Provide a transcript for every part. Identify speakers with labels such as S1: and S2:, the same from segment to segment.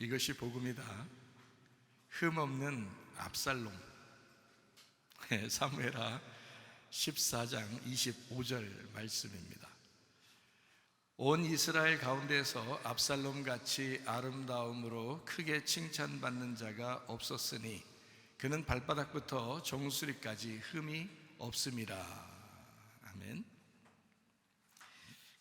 S1: 이것이 복음이다. 흠없는 압살롬. 사무엘하 14장 25절 말씀입니다. 온 이스라엘 가운데에서 압살롬같이 아름다움으로 크게 칭찬받는 자가 없었으니 그는 발바닥부터 정수리까지 흠이 없음이라. 아멘.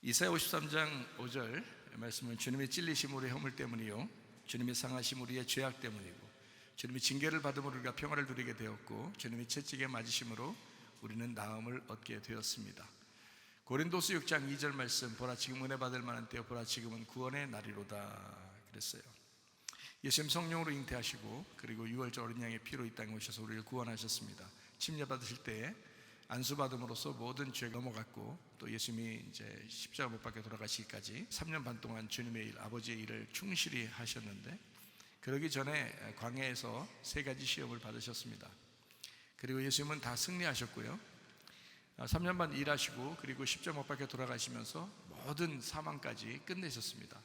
S1: 이사야 53장 5절 말씀은 주님의 찔리심으로 허물 때문이요 주님의 상하심으로 우리의 죄악 때문이고 주님이 징계를 받음으로 우리가 평화를 누리게 되었고 주님이 채찍에 맞으심으로 우리는 나음을 얻게 되었습니다. 고린도서 6장 2절 말씀, 보라 지금 은혜 받을 만한 때요 보라 지금은 구원의 날이로다 그랬어요. 예수님 성령으로 잉태하시고 그리고 유월절 어린 양의 피로 이 땅에 오셔서 우리를 구원하셨습니다. 침례 받으실 때에 안수받음으로써 모든 죄가 넘어갔고 또 예수님이 이제 십자가 못 박혀 돌아가시기까지 3년 반 동안 주님의 일, 아버지의 일을 충실히 하셨는데 그러기 전에 광야에서 3가지 시험을 받으셨습니다. 그리고 예수님은 다 승리하셨고요 3년 반 일하시고 그리고 십자가 못 박혀 돌아가시면서 모든 사망까지 끝내셨습니다.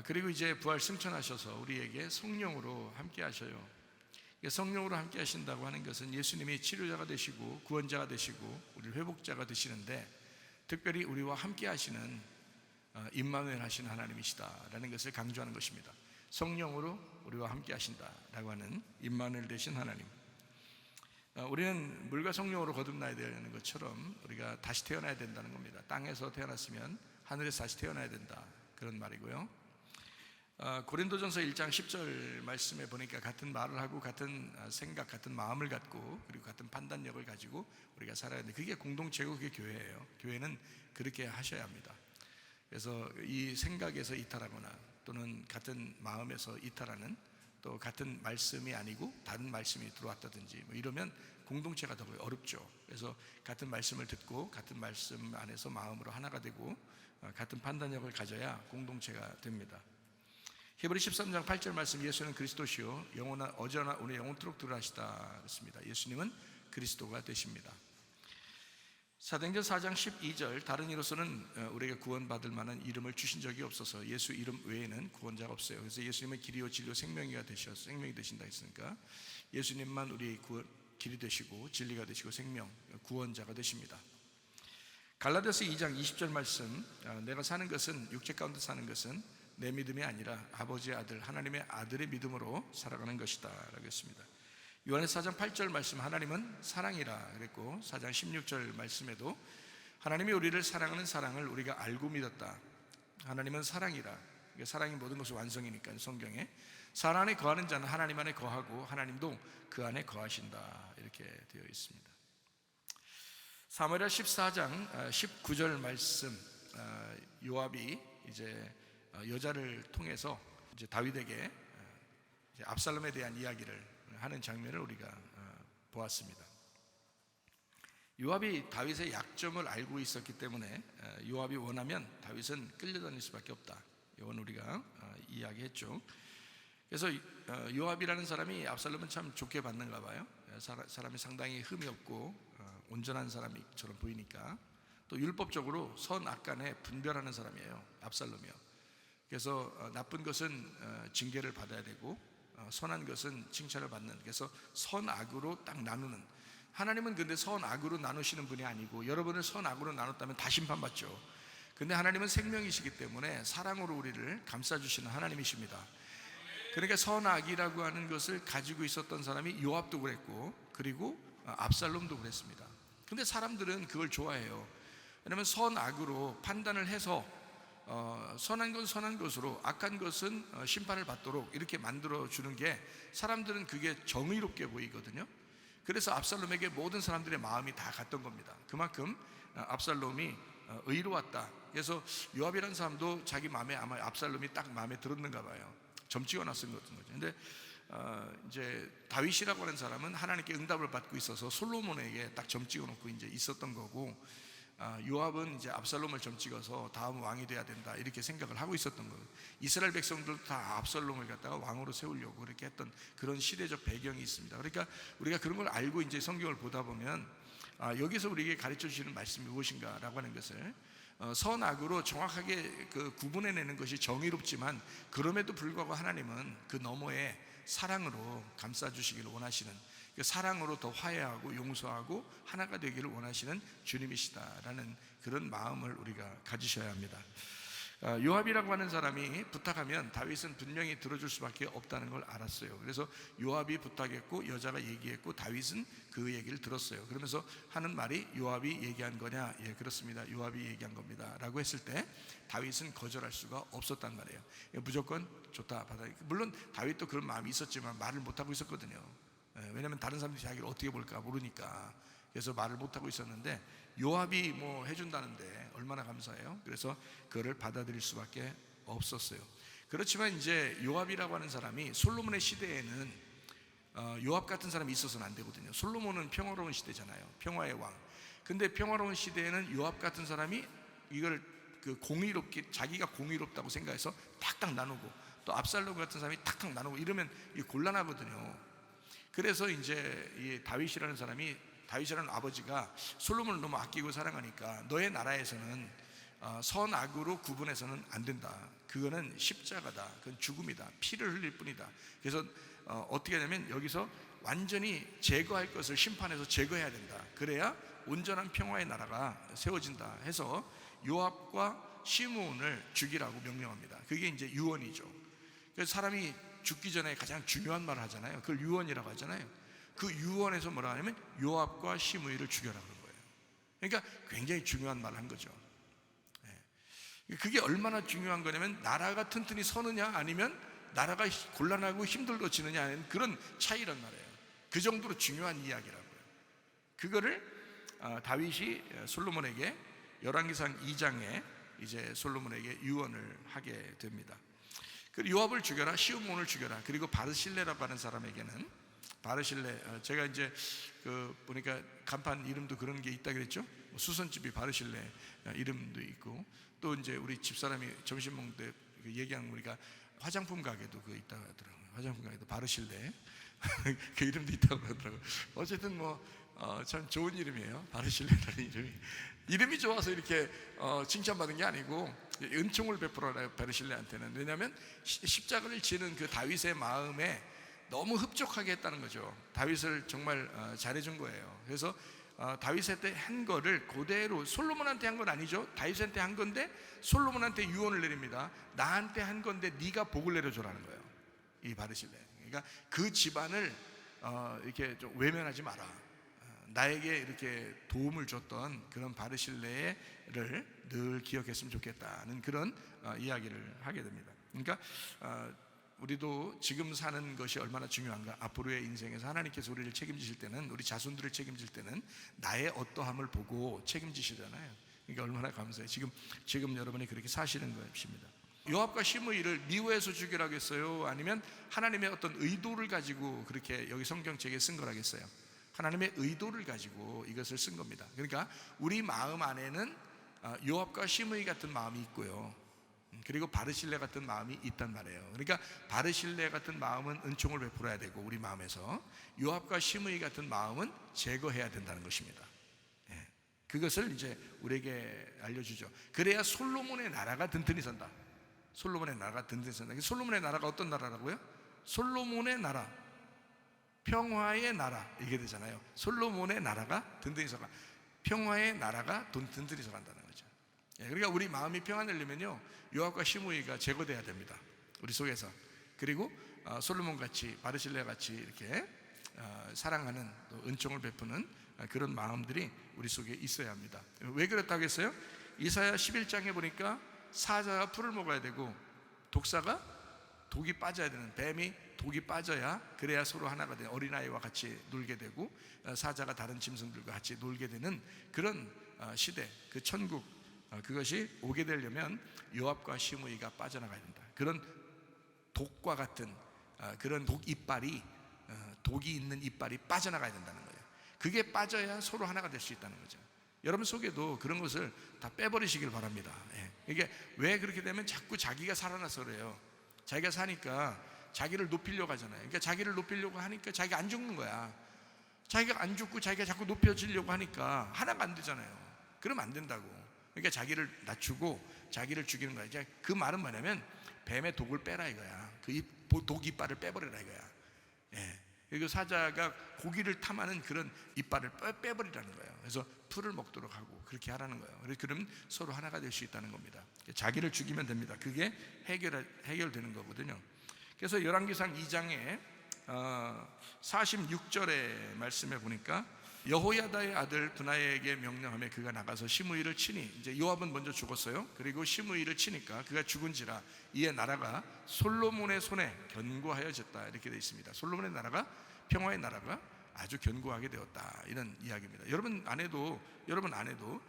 S1: 그리고 이제 부활 승천하셔서 우리에게 성령으로 함께 하셔요. 성령으로 함께 하신다고 하는 것은 예수님이 치료자가 되시고 구원자가 되시고 우리 회복자가 되시는데 특별히 우리와 함께 하시는 임마누엘 하시는 하나님이시다라는 것을 강조하는 것입니다. 성령으로 우리와 함께 하신다라고 하는 임마누엘 되신 하나님. 우리는 물과 성령으로 거듭나야 되는 것처럼 우리가 다시 태어나야 된다는 겁니다. 땅에서 태어났으면 하늘에서 다시 태어나야 된다, 그런 말이고요. 고린도전서 1장 10절 말씀에 보니까 같은 말을 하고 같은 생각, 같은 마음을 갖고 그리고 같은 판단력을 가지고 우리가 살아야 되는데 그게 공동체고 그게 교회예요. 교회는 그렇게 하셔야 합니다. 그래서 이 생각에서 이탈하거나 또는 같은 마음에서 이탈하는, 또 같은 말씀이 아니고 다른 말씀이 들어왔다든지 뭐 이러면 공동체가 더 어렵죠. 그래서 같은 말씀을 듣고 같은 말씀 안에서 마음으로 하나가 되고 같은 판단력을 가져야 공동체가 됩니다. 히브리 13장 8절 말씀, 예수는 그리스도시요 영원한 어제나 오늘 영원토록 들어가시다 그랬습니다. 예수님은 그리스도가 되십니다. 사도행전 4장 12절, 다른 이로서는 우리에게 구원받을 만한 이름을 주신 적이 없어서 예수 이름 외에는 구원자가 없어요. 그래서 예수님은 길이요 진리요 생명이 되신다 했으니까 예수님만 우리의 길이 되시고 진리가 되시고 생명, 구원자가 되십니다. 갈라디아서 2장 20절 말씀, 내가 사는 것은 육체 가운데 사는 것은 내 믿음이 아니라 아버지의 아들 하나님의 아들의 믿음으로 살아가는 것이다 라고 했습니다. 요한에서 4장 8절 말씀, 하나님은 사랑이라 그랬고 4장 16절 말씀에도 하나님이 우리를 사랑하는 사랑을 우리가 알고 믿었다. 하나님은 사랑이라, 사랑이 모든 것의 완성이니까 성경에 사랑 안에 거하는 자는 하나님 안에 거하고 하나님도 그 안에 거하신다 이렇게 되어 있습니다. 사무엘하 14장 19절 말씀, 요압이 이제 여자를 통해서 이제 다윗에게 이제 압살롬에 대한 이야기를 하는 장면을 우리가 보았습니다. 요압이 다윗의 약점을 알고 있었기 때문에 요압이 원하면 다윗은 끌려다닐 수밖에 없다, 이건 우리가 이야기했죠. 그래서 요압이라는 사람이 압살롬은 참 좋게 봤는가 봐요. 사람이 상당히 흠이 없고 온전한 사람처럼 보이니까, 또 율법적으로 선악간에 분별하는 사람이에요, 압살롬이요. 그래서 나쁜 것은 징계를 받아야 되고 선한 것은 칭찬을 받는, 그래서 선악으로 딱 나누는. 하나님은 근데 선악으로 나누시는 분이 아니고 여러분을 선악으로 나눴다면 다 심판받죠. 근데 하나님은 생명이시기 때문에 사랑으로 우리를 감싸주시는 하나님이십니다. 그러니까 선악이라고 하는 것을 가지고 있었던 사람이 요압도 그랬고 그리고 압살롬도 그랬습니다. 근데 사람들은 그걸 좋아해요. 왜냐하면 선악으로 판단을 해서 선한 건 선한 것으로 악한 것은 심판을 받도록 이렇게 만들어주는 게 사람들은 그게 정의롭게 보이거든요. 그래서 압살롬에게 모든 사람들의 마음이 다 갔던 겁니다. 그만큼 압살롬이 의로웠다. 그래서 요압이라는 사람도 자기 마음에 아마 압살롬이 딱 마음에 들었는가 봐요. 점 찍어놨은 것 같은 거죠. 근데 이제 다윗이라고 하는 사람은 하나님께 응답을 받고 있어서 솔로몬에게 딱 점 찍어놓고 이제 있었던 거고, 요압은 이제 압살롬을 점 찍어서 다음 왕이 돼야 된다 이렇게 생각을 하고 있었던 거예요. 이스라엘 백성들도 다 압살롬을 갖다가 왕으로 세우려고 그렇게 했던 그런 시대적 배경이 있습니다. 그러니까 우리가 그런 걸 알고 이제 성경을 보다 보면 여기서 우리에게 가르쳐 주시는 말씀이 무엇인가 라고 하는 것을 선악으로 정확하게 그 구분해내는 것이 정의롭지만, 그럼에도 불구하고 하나님은 그 너머에 사랑으로 감싸주시기를 원하시는, 그 사랑으로 더 화해하고 용서하고 하나가 되기를 원하시는 주님이시다라는 그런 마음을 우리가 가지셔야 합니다. 요압이라고 하는 사람이 부탁하면 다윗은 분명히 들어줄 수밖에 없다는 걸 알았어요. 그래서 요압이 부탁했고 여자가 얘기했고 다윗은 그 얘기를 들었어요. 그러면서 하는 말이, 요압이 얘기한 거냐? 예, 그렇습니다. 요압이 얘기한 겁니다 라고 했을 때 다윗은 거절할 수가 없었단 말이에요. 무조건 좋다, 받아. 물론 다윗도 그런 마음이 있었지만 말을 못하고 있었거든요. 왜냐하면 다른 사람들이 자기를 어떻게 볼까 모르니까. 그래서 말을 못하고 있었는데 요압이 뭐 해준다는데 얼마나 감사해요. 그래서 그거를 받아들일 수밖에 없었어요. 그렇지만 이제 요압이라고 하는 사람이 솔로몬의 시대에는 요압 같은 사람이 있어서는 안 되거든요. 솔로몬은 평화로운 시대잖아요. 평화의 왕. 근데 평화로운 시대에는 요압 같은 사람이 이걸 그 공의롭게, 자기가 공의롭다고 생각해서 탁탁 나누고, 또 압살롬 같은 사람이 탁탁 나누고 이러면 이게 곤란하거든요. 그래서 이제 이 다윗이라는 사람이, 다윗이라는 아버지가 솔로몬을 너무 아끼고 사랑하니까 너의 나라에서는 선악으로 구분해서는 안 된다. 그거는 십자가다. 그건 죽음이다. 피를 흘릴 뿐이다. 그래서 어떻게 하냐면 여기서 완전히 제거할 것을 심판해서 제거해야 된다. 그래야 온전한 평화의 나라가 세워진다 해서 요압과 시므온을 죽이라고 명령합니다. 그게 이제 유언이죠. 그래서 사람이 죽기 전에 가장 중요한 말을 하잖아요. 그걸 유언이라고 하잖아요. 그 유언에서 뭐라 하냐면 요압과 시므이를 죽여라 그런 거예요. 그러니까 굉장히 중요한 말을 한 거죠. 그게 얼마나 중요한 거냐면 나라가 튼튼히 서느냐 아니면 나라가 곤란하고 힘들어지느냐 하는 그런 차이란 말이에요. 그 정도로 중요한 이야기라고요. 그거를 다윗이 솔로몬에게 열왕기상 2장에 이제 솔로몬에게 유언을 하게 됩니다. 그리고 요압을 죽여라, 시므온을 죽여라. 그리고 바르실레라고 하는 사람에게는, 바르실레, 제가 이제 그 보니까 간판 이름도 그런 게 있다 그랬죠. 수선집이 바르실레 이름도 있고, 또 이제 우리 집사람이 점심 먹을 때 얘기한, 우리가 화장품 가게도 그 있다고 하더라고요. 화장품 가게도 바르실레 그 이름도 있다고 하더라고요. 어쨌든 뭐 참 좋은 이름이에요. 바르실레라는 이름이 좋아서 이렇게 칭찬받은 게 아니고 은총을 베풀어라 바르실레한테는. 왜냐하면 십자가를 지는 그 다윗의 마음에 너무 흡족하게 했다는 거죠. 다윗을 정말 잘해준 거예요. 그래서 다윗한테 한 거를 그대로, 솔로몬한테 한 건 아니죠. 다윗한테 한 건데 솔로몬한테 유언을 내립니다. 나한테 한 건데 네가 복을 내려줘라는 거예요, 이 바르실레. 그러니까 그 집안을 이렇게 좀 외면하지 마라. 나에게 이렇게 도움을 줬던 그런 바르실레를 늘 기억했으면 좋겠다는 그런 이야기를 하게 됩니다. 그러니까 우리도 지금 사는 것이 얼마나 중요한가. 앞으로의 인생에서 하나님께서 우리를 책임지실 때는, 우리 자손들을 책임질 때는 나의 어떠함을 보고 책임지시잖아요. 그러니까 얼마나 감사해요. 지금 여러분이 그렇게 사시는 것입니다. 요압과 시므이를 미워해서 죽이라고 했어요? 아니면 하나님의 어떤 의도를 가지고 그렇게 여기 성경책에 쓴 거라겠어요? 하나님의 의도를 가지고 이것을 쓴 겁니다. 그러니까 우리 마음 안에는 요압과 시므이 같은 마음이 있고요, 그리고 바르실레 같은 마음이 있단 말이에요. 그러니까 바르실레 같은 마음은 은총을 베풀어야 되고, 우리 마음에서 요압과 시므이 같은 마음은 제거해야 된다는 것입니다. 그것을 이제 우리에게 알려주죠. 그래야 솔로몬의 나라가 든든히 선다. 솔로몬의 나라가 든든히 선다. 솔로몬의 나라가 어떤 나라라고요? 솔로몬의 나라, 평화의 나라, 이게 되잖아요. 솔로몬의 나라가 든든히 서가, 평화의 나라가 든든히 서간다는 거죠. 그러니까 우리 마음이 평안하려면요, 요압과 시므이가 제거돼야 됩니다, 우리 속에서. 그리고 솔로몬같이, 바르실레같이 이렇게 사랑하는, 또 은총을 베푸는 그런 마음들이 우리 속에 있어야 합니다. 왜 그렇다고 했어요? 이사야 11장에 보니까 사자가 풀을 먹어야 되고 독사가 독이 빠져야 되는, 뱀이 독이 빠져야, 그래야 서로 하나가 되는, 어린아이와 같이 놀게 되고 사자가 다른 짐승들과 같이 놀게 되는 그런 시대, 그 천국, 그것이 오게 되려면 요압과 시므이가 빠져나가야 된다. 그런 독과 같은 그런 독 이빨이, 독이 있는 이빨이 빠져나가야 된다는 거예요. 그게 빠져야 서로 하나가 될 수 있다는 거죠. 여러분 속에도 그런 것을 다 빼버리시길 바랍니다. 이게 왜 그렇게 되면 자꾸 자기가 살아나서 그래요. 자기가 사니까 자기를 높이려고 하잖아요. 그러니까 자기를 높이려고 하니까 자기가 안 죽는 거야. 자기가 안 죽고 자기가 자꾸 높여지려고 하니까 하나가 안 되잖아요. 그러면 안 된다고. 그러니까 자기를 낮추고 자기를 죽이는 거야. 이제 그 말은 뭐냐면 뱀의 독을 빼라 이거야. 독 이빨을 빼버리라 이거야. 예. 그리고 사자가 고기를 탐하는 그런 이빨을 빼버리라는 거예요. 그래서 풀을 먹도록 하고 그렇게 하라는 거예요. 그래서 그러면 서로 하나가 될 수 있다는 겁니다. 자기를 죽이면 됩니다. 그게 해결되는 거거든요. 그래서 열왕기상 2장에 46절의 말씀에 보니까 여호야다의 아들 브나야에게 명령하며 그가 나가서 시므이를 치니, 이제 요압은 먼저 죽었어요. 그리고 시므이를 치니까 그가 죽은지라 이에 나라가 솔로몬의 손에 견고하여졌다, 이렇게 되어 있습니다. 솔로몬의 나라가, 평화의 나라가 아주 견고하게 되었다, 이런 이야기입니다. 여러분 안에도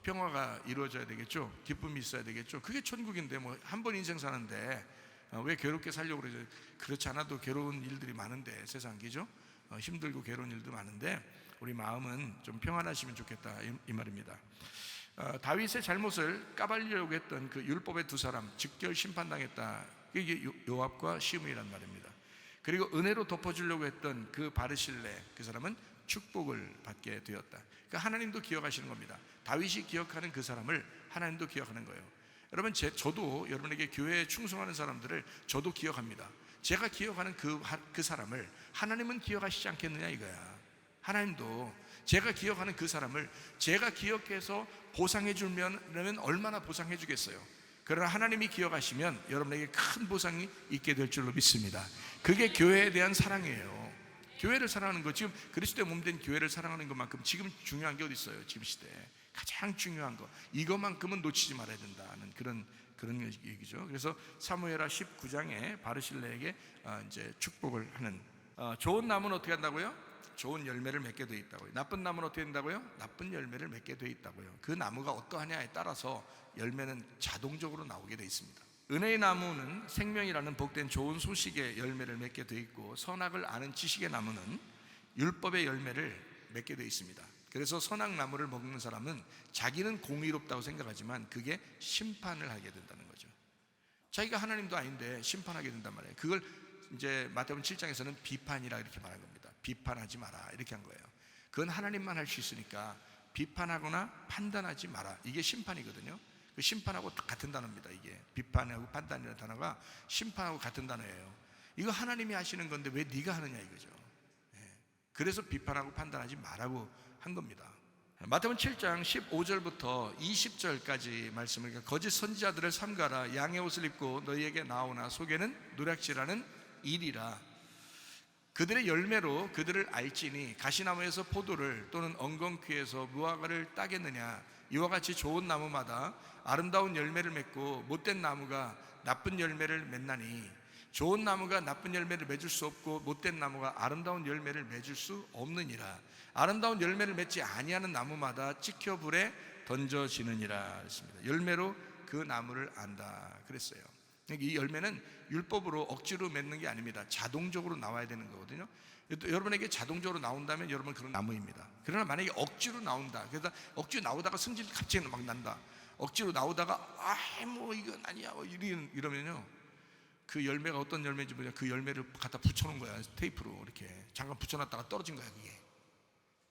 S1: 평화가 이루어져야 되겠죠. 기쁨이 있어야 되겠죠. 그게 천국인데 뭐 한 번 인생 사는데 왜 괴롭게 살려고 그러죠? 그렇지 않아도 괴로운 일들이 많은데, 세상 기죠? 힘들고 괴로운 일도 많은데 우리 마음은 좀 평안하시면 좋겠다, 이 말입니다. 다윗의 잘못을 까발리려고 했던 그 율법의 두 사람 즉결 심판당했다. 이게 요압과 시므이란 말입니다. 그리고 은혜로 덮어주려고 했던 그 바르실레, 그 사람은 축복을 받게 되었다. 그러니까 하나님도 기억하시는 겁니다. 다윗이 기억하는 그 사람을 하나님도 기억하는 거예요. 여러분, 저도 여러분에게 교회에 충성하는 사람들을 저도 기억합니다. 제가 기억하는 그 사람을 하나님은 기억하시지 않겠느냐 이거야. 하나님도 제가 기억하는 그 사람을 제가 기억해서 보상해 주면 얼마나 보상해 주겠어요. 그러나 하나님이 기억하시면 여러분에게 큰 보상이 있게 될 줄로 믿습니다. 그게 교회에 대한 사랑이에요. 교회를 사랑하는 거, 지금 그리스도의 몸된 교회를 사랑하는 것만큼 지금 중요한 게 어디 있어요? 지금 시대에 가장 중요한 거, 이것만큼은 놓치지 말아야 된다는 그런 얘기죠. 그래서 사무엘하 19장에 바르실레에게 이제 축복을 하는, 좋은 나무는 어떻게 한다고요? 좋은 열매를 맺게 돼 있다고요. 나쁜 나무는 어떻게 된다고요? 나쁜 열매를 맺게 돼 있다고요. 그 나무가 어떠하냐에 따라서 열매는 자동적으로 나오게 돼 있습니다. 은혜의 나무는 생명이라는 복된 좋은 소식의 열매를 맺게 돼 있고, 선악을 아는 지식의 나무는 율법의 열매를 맺게 돼 있습니다. 그래서 선악 나무를 먹는 사람은 자기는 공의롭다고 생각하지만 그게 심판을 하게 된다는 거죠. 자기가 하나님도 아닌데 심판하게 된단 말이에요. 그걸 이제 마태복음 7장에서는 비판이라 이렇게 말한 겁니다. 비판하지 마라, 이렇게 한 거예요. 그건 하나님만 할 수 있으니까 비판하거나 판단하지 마라, 이게 심판이거든요. 그 심판하고 같은 단어입니다. 이게 비판하고 판단이라는 단어가 심판하고 같은 단어예요. 이거 하나님이 하시는 건데 왜 네가 하느냐 이거죠. 그래서 비판하고 판단하지 마라고 한 겁니다. 마태복음 7장 15절부터 20절까지 말씀을, 그러니까 거짓 선지자들을 삼가라. 양의 옷을 입고 너희에게 나오나 속에는 노략질하는 일이라. 그들의 열매로 그들을 알지니 가시나무에서 포도를 또는 엉겅퀴에서 무화과를 따겠느냐. 이와 같이 좋은 나무마다 아름다운 열매를 맺고 못된 나무가 나쁜 열매를 맺나니, 좋은 나무가 나쁜 열매를 맺을 수 없고 못된 나무가 아름다운 열매를 맺을 수 없느니라. 아름다운 열매를 맺지 아니하는 나무마다 찍혀 불에 던져지느니라 했습니다. 열매로 그 나무를 안다 그랬어요. 이 열매는 율법으로 억지로 맺는 게 아닙니다. 자동적으로 나와야 되는 거거든요. 여러분에게 자동적으로 나온다면 여러분 그런 나무입니다. 그러나 만약에 억지로 나온다, 그래서 억지로 나오다가 성질이 갑자기 막 난다, 억지로 나오다가 뭐 이건 아니야 이러면요, 그 열매가 어떤 열매인지 모르냐, 그 열매를 갖다 붙여놓은 거야. 테이프로 이렇게 잠깐 붙여놨다가 떨어진 거야. 그게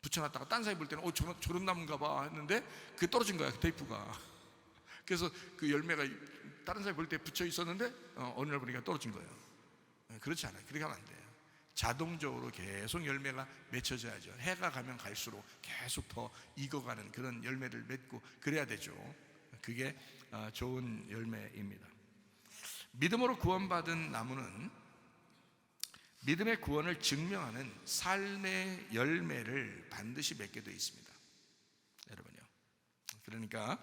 S1: 붙여놨다가 딴 사람이 볼 때는 저런 나무인가 봐 했는데 그게 떨어진 거야, 그 테이프가. 그래서 그 열매가 다른 사람이 볼 때 붙여 있었는데 어느 날 보니까 떨어진 거예요. 그렇지 않아요. 그렇게 하면 안 돼요. 자동적으로 계속 열매가 맺혀져야죠. 해가 가면 갈수록 계속 더 익어가는 그런 열매를 맺고 그래야 되죠. 그게 좋은 열매입니다. 믿음으로 구원받은 나무는 믿음의 구원을 증명하는 삶의 열매를 반드시 맺게 되어 있습니다. 여러분요. 그러니까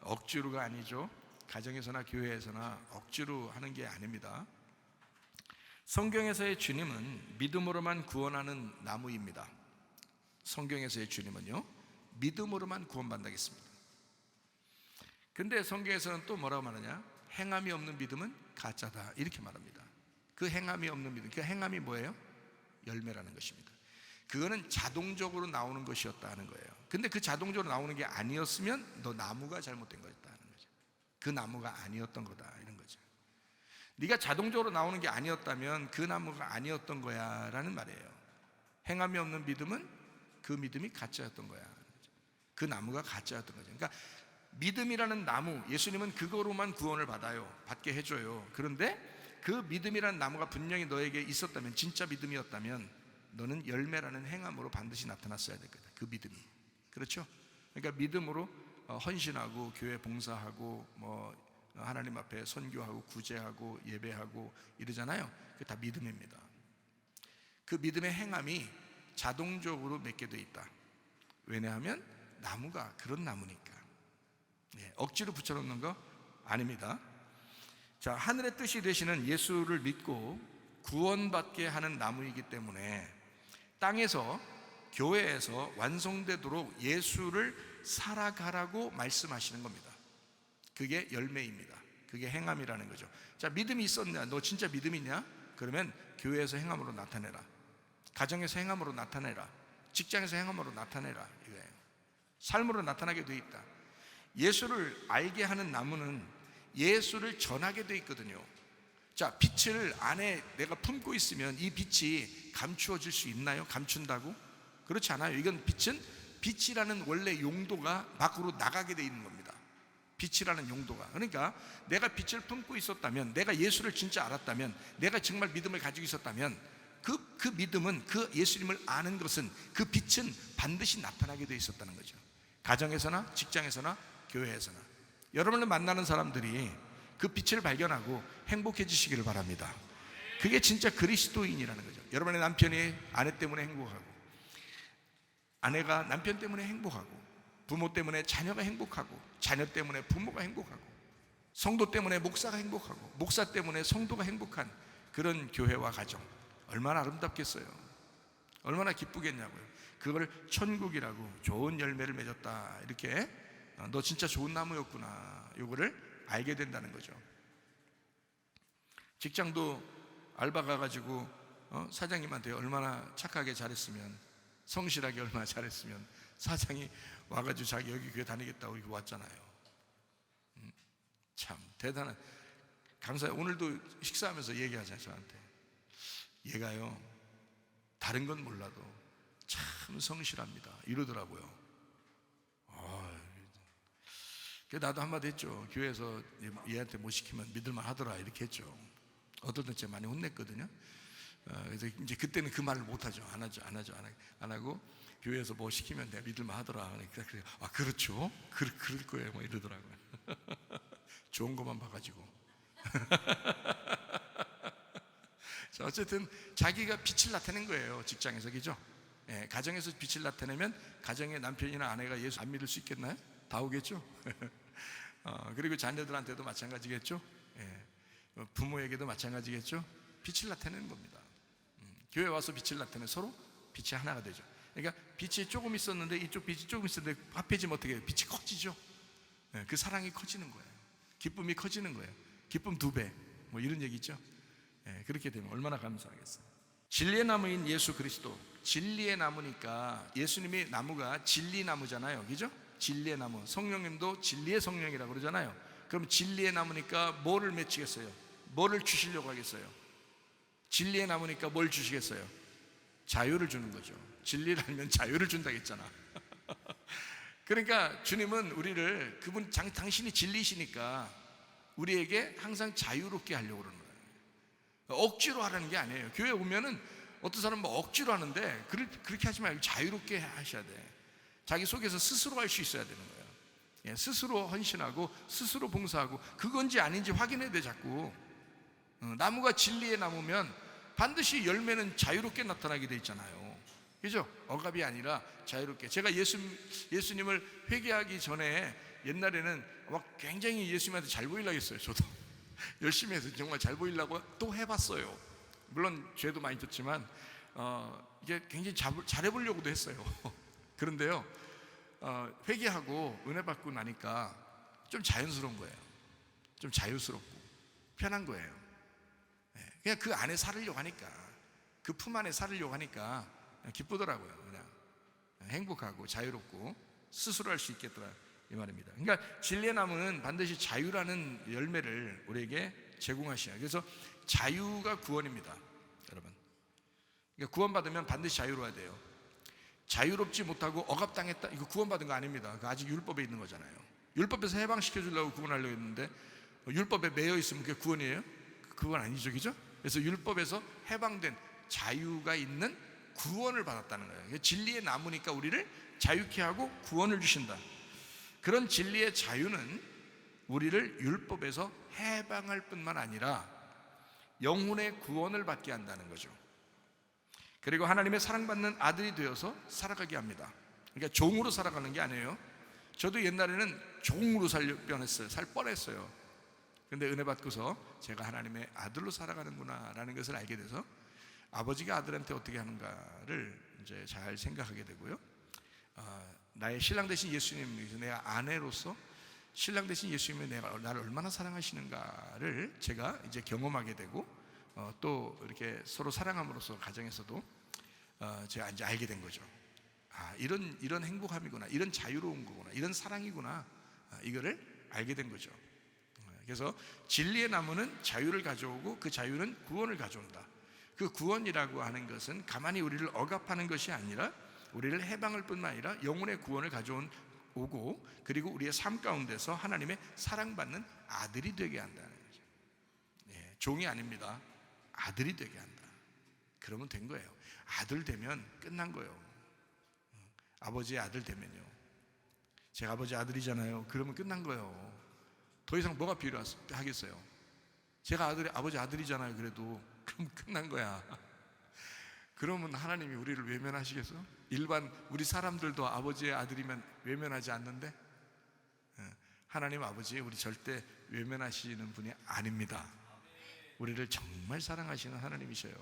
S1: 억지로가 아니죠. 가정에서나 교회에서나 억지로 하는 게 아닙니다. 성경에서의 주님은 믿음으로만 구원하는 나무입니다. 성경에서의 주님은요, 믿음으로만 구원받는다겠습니다. 근데 성경에서는 또 뭐라고 말하냐? 행함이 없는 믿음은 가짜다, 이렇게 말합니다. 그 행함이 없는 믿음, 그 행함이 뭐예요? 열매라는 것입니다. 그거는 자동적으로 나오는 것이었다 하는 거예요. 근데 그 자동적으로 나오는 게 아니었으면 너 나무가 잘못된 거였다 하는 거죠. 그 나무가 아니었던 거다, 이런 거죠. 네가 자동적으로 나오는 게 아니었다면 그 나무가 아니었던 거야 라는 말이에요. 행함이 없는 믿음은 그 믿음이 가짜였던 거야. 그 나무가 가짜였던 거죠. 그러니까 믿음이라는 나무, 예수님은 그거로만 구원을 받게 해줘요. 그런데 그 믿음이라는 나무가 분명히 너에게 있었다면, 진짜 믿음이었다면 너는 열매라는 행함으로 반드시 나타났어야 될 거다. 그 믿음이. 그렇죠? 그러니까 믿음으로 헌신하고 교회 봉사하고 하나님 앞에 선교하고 구제하고 예배하고 이러잖아요. 그게 다 믿음입니다. 그 믿음의 행함이 자동적으로 맺게 돼 있다. 왜냐하면 나무가 그런 나무니까. 억지로 붙여놓는 거 아닙니다. 자, 하늘의 뜻이 되시는 예수를 믿고 구원받게 하는 나무이기 때문에 땅에서, 교회에서 완성되도록 예수를 살아가라고 말씀하시는 겁니다. 그게 열매입니다. 그게 행함이라는 거죠. 자, 믿음이 있었냐? 너 진짜 믿음 있냐? 그러면 교회에서 행함으로 나타내라. 가정에서 행함으로 나타내라. 직장에서 행함으로 나타내라. 이거예요. 삶으로 나타나게 돼 있다. 예수를 알게 하는 나무는 예수를 전하게 돼 있거든요. 자, 빛을 안에 내가 품고 있으면 이 빛이 감추어질 수 있나요? 감춘다고? 그렇지 않아요. 이건 빛이라는 원래 용도가 밖으로 나가게 돼 있는 겁니다. 빛이라는 용도가. 그러니까 내가 빛을 품고 있었다면, 내가 예수를 진짜 알았다면, 내가 정말 믿음을 가지고 있었다면 그 믿음은, 그 예수님을 아는 것은, 그 빛은 반드시 나타나게 돼 있었다는 거죠. 가정에서나 직장에서나 교회에서나 여러분을 만나는 사람들이 그 빛을 발견하고 행복해지시기를 바랍니다. 그게 진짜 그리스도인이라는 거죠. 여러분의 남편이 아내 때문에 행복하고, 아내가 남편 때문에 행복하고, 부모 때문에 자녀가 행복하고, 자녀 때문에 부모가 행복하고, 성도 때문에 목사가 행복하고, 목사 때문에 성도가 행복한 그런 교회와 가정, 얼마나 아름답겠어요. 얼마나 기쁘겠냐고요. 그걸 천국이라고, 좋은 열매를 맺었다, 이렇게 너 진짜 좋은 나무였구나, 요거를 알게 된다는 거죠. 직장도 알바 가가지고 사장님한테 얼마나 착하게 잘했으면, 성실하게 얼마나 잘했으면 사장이 와가지고 자기 여기 교회 다니겠다고 이렇게 왔잖아요. 참 대단한 강사. 오늘도 식사하면서 얘기하잖아요, 저한테. 얘가요, 다른 건 몰라도 참 성실합니다, 이러더라고요. 나도 한마디 했죠. 교회에서 얘한테 못 시키면 믿을만 하더라, 이렇게 했죠. 어떨 때 제가 많이 혼냈거든요. 그래서 이제 그때는 그 말을 못 하죠. 안 하고 교회에서 뭐 시키면 내가 믿을만 하더라. 그래서 그렇죠. 그럴 거예요, 뭐 이러더라고요. 좋은 것만 봐가지고. 자, 어쨌든 자기가 빛을 나타낸 거예요, 직장에서. 그죠? 가정에서 빛을 나타내면 가정의 남편이나 아내가 예수 안 믿을 수 있겠나요? 다 오겠죠? 그리고 자녀들한테도 마찬가지겠죠? 부모에게도 마찬가지겠죠? 빛을 나타내는 겁니다. 교회 와서 빛을 나타내 서로 빛이 하나가 되죠. 그러니까 빛이 조금 있었는데, 이쪽 빛이 조금 있었는데 합해지면 어떻게 해요? 빛이 커지죠. 그 사랑이 커지는 거예요. 기쁨이 커지는 거예요. 기쁨 2배, 뭐 이런 얘기 있죠. 그렇게 되면 얼마나 감사하겠어요. 진리의 나무인 예수 그리스도, 진리의 나무니까 예수님이 나무가 진리나무잖아요, 그죠? 진리의 나무. 성령님도 진리의 성령이라고 그러잖아요. 그럼 진리의 나무니까 뭐를 맺히겠어요? 뭐를 주시려고 하겠어요? 진리의 나무니까 뭘 주시겠어요? 자유를 주는 거죠. 진리를 알면 자유를 준다고 했잖아. 그러니까 주님은 우리를, 당신이 진리시니까 우리에게 항상 자유롭게 하려고 그러는 거예요. 억지로 하라는 게 아니에요. 교회 오면은 어떤 사람은 뭐 억지로 하는데, 그렇게 하지 말고 자유롭게 하셔야 돼. 자기 속에서 스스로 할 수 있어야 되는 거예요. 스스로 헌신하고 스스로 봉사하고, 그건지 아닌지 확인해야 돼, 자꾸. 나무가 진리의 나무면 반드시 열매는 자유롭게 나타나게 돼 있잖아요. 그죠? 억압이 아니라 자유롭게. 제가 예수님을 회개하기 전에 옛날에는 막 굉장히 예수님한테 잘 보이려고 했어요. 저도 열심히 해서 정말 잘 보이려고 또 해봤어요. 물론 죄도 많이 졌지만 이게 굉장히 잘해보려고도 했어요. 그런데요, 회개하고 은혜 받고 나니까 좀 자연스러운 거예요. 좀 자유스럽고 편한 거예요. 그냥 그 안에 살으려고 하니까, 그 품 안에 살으려고 하니까 기쁘더라고요. 그냥 행복하고 자유롭고 스스로 할 수 있겠더라, 이 말입니다. 그러니까 진리의 나무는 반드시 자유라는 열매를 우리에게 제공하시냐. 그래서 자유가 구원입니다, 여러분. 그러니까 구원받으면 반드시 자유로워야 돼요. 자유롭지 못하고 억압당했다, 이거 구원받은 거 아닙니다. 그 아직 율법에 있는 거잖아요. 율법에서 해방시켜 주려고 구원하려고 했는데 율법에 매여 있으면 그게 구원이에요? 그건 아니죠, 그죠? 그래서 율법에서 해방된 자유가 있는 구원을 받았다는 거예요. 진리에 남으니까 우리를 자유케 하고 구원을 주신다. 그런 진리의 자유는 우리를 율법에서 해방할 뿐만 아니라 영혼의 구원을 받게 한다는 거죠. 그리고 하나님의 사랑받는 아들이 되어서 살아가게 합니다. 그러니까 종으로 살아가는 게 아니에요. 저도 옛날에는 종으로 살 뻔했어요. 근데 은혜 받고서 제가 하나님의 아들로 살아가는구나 라는 것을 알게 돼서 아버지가 아들한테 어떻게 하는가를 이제 잘 생각하게 되고요. 나의 신랑 되신 예수님, 내가 아내로서 신랑 되신 예수님이 나를 얼마나 사랑하시는가를 제가 이제 경험하게 되고 또 이렇게 서로 사랑함으로써 가정에서도 제가 이제 알게 된 거죠. 이런 행복함이구나, 이런 자유로운 거구나, 이런 사랑이구나, 이거를 알게 된 거죠. 그래서 진리의 나무는 자유를 가져오고 그 자유는 구원을 가져온다. 그 구원이라고 하는 것은 가만히 우리를 억압하는 것이 아니라 우리를 해방할 뿐만 아니라 영혼의 구원을 가져오고 그리고 우리의 삶 가운데서 하나님의 사랑받는 아들이 되게 한다는 거죠. 종이 아닙니다. 아들이 되게 한다. 그러면 된 거예요. 아들 되면 끝난 거예요. 아버지의 아들 되면요, 제가 아버지 아들이잖아요. 그러면 끝난 거예요. 더 이상 뭐가 필요하겠어요? 제가 아버지 아들이잖아요. 그래도 그럼 끝난 거야. 그러면 하나님이 우리를 외면하시겠어? 일반 우리 사람들도 아버지의 아들이면 외면하지 않는데 하나님 아버지 우리 절대 외면하시는 분이 아닙니다. 우리를 정말 사랑하시는 하나님이셔요.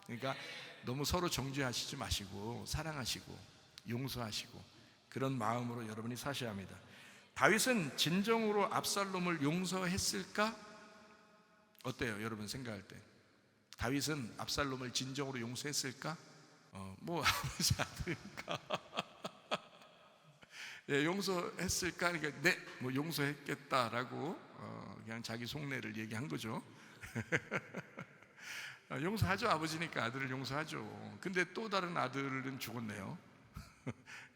S1: 그러니까 너무 서로 정죄하시지 마시고 사랑하시고 용서하시고 그런 마음으로 여러분이 사셔야 합니다. 다윗은 진정으로 압살롬을 용서했을까? 어때요? 여러분 생각할 때 다윗은 압살롬을 진정으로 용서했을까? 아버지 아들이니까 용서했을까? 그러니까 네, 용서했겠다라고 그냥 자기 속내를 얘기한 거죠. 용서하죠. 아버지니까 아들을 용서하죠. 근데 또 다른 아들은 죽었네요.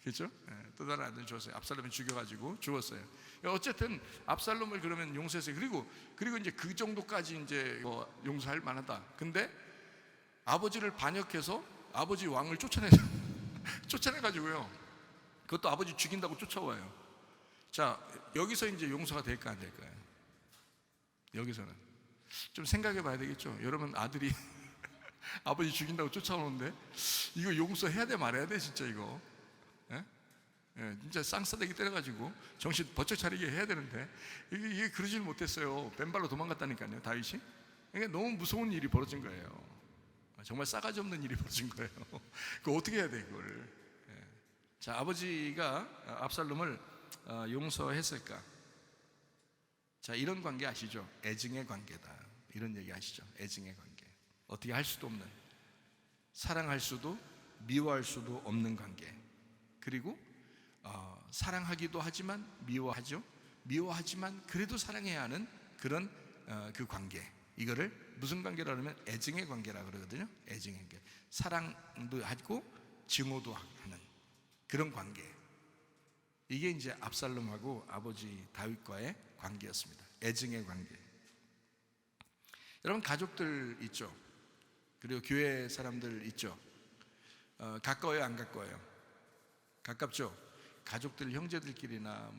S1: 그렇죠? 또 다른 아들은 죽었어요. 압살롬이 죽여가지고 죽었어요. 어쨌든 압살롬을 그러면 용서했어요. 그리고 이제 그 정도까지 이제 용서할 만하다. 근데 아버지를 반역해서 아버지 왕을 쫓아내가지고요. 그것도 아버지 죽인다고 쫓아와요. 자, 여기서 이제 용서가 될까 안 될까요? 여기서는 좀 생각해 봐야 되겠죠. 여러분 아들이 아버지 죽인다고 쫓아오는데 이거 용서해야 돼 말아야 돼 진짜 이거. 진짜 쌍싸대기 때려가지고 정신 번쩍 차리게 해야 되는데 이게 그러질 못했어요. 뱀발로 도망갔다니까요, 다윗이. 그러니까 너무 무서운 일이 벌어진 거예요. 정말 싸가지 없는 일이 벌어진 거예요. 그거 어떻게 해야 돼 이걸? 자, 아버지가 압살롬을 용서했을까? 자, 이런 관계 아시죠? 애증의 관계다. 이런 얘기 아시죠? 애증의 관계. 어떻게 할 수도 없는, 사랑할 수도 미워할 수도 없는 관계. 그리고 사랑하기도 하지만 미워하죠. 미워하지만 그래도 사랑해야 하는 그런 그 관계. 이거를 무슨 관계라 그러면 애증의 관계라 그러거든요. 애증의 관계. 사랑도 하고 증오도 하는 그런 관계. 이게 이제 압살롬하고 아버지 다윗과의 관계였습니다. 애증의 관계. 여러분 가족들 있죠. 그리고 교회 사람들 있죠. 가까워요, 안 가까워요? 가깝죠. 가족들, 형제들끼리나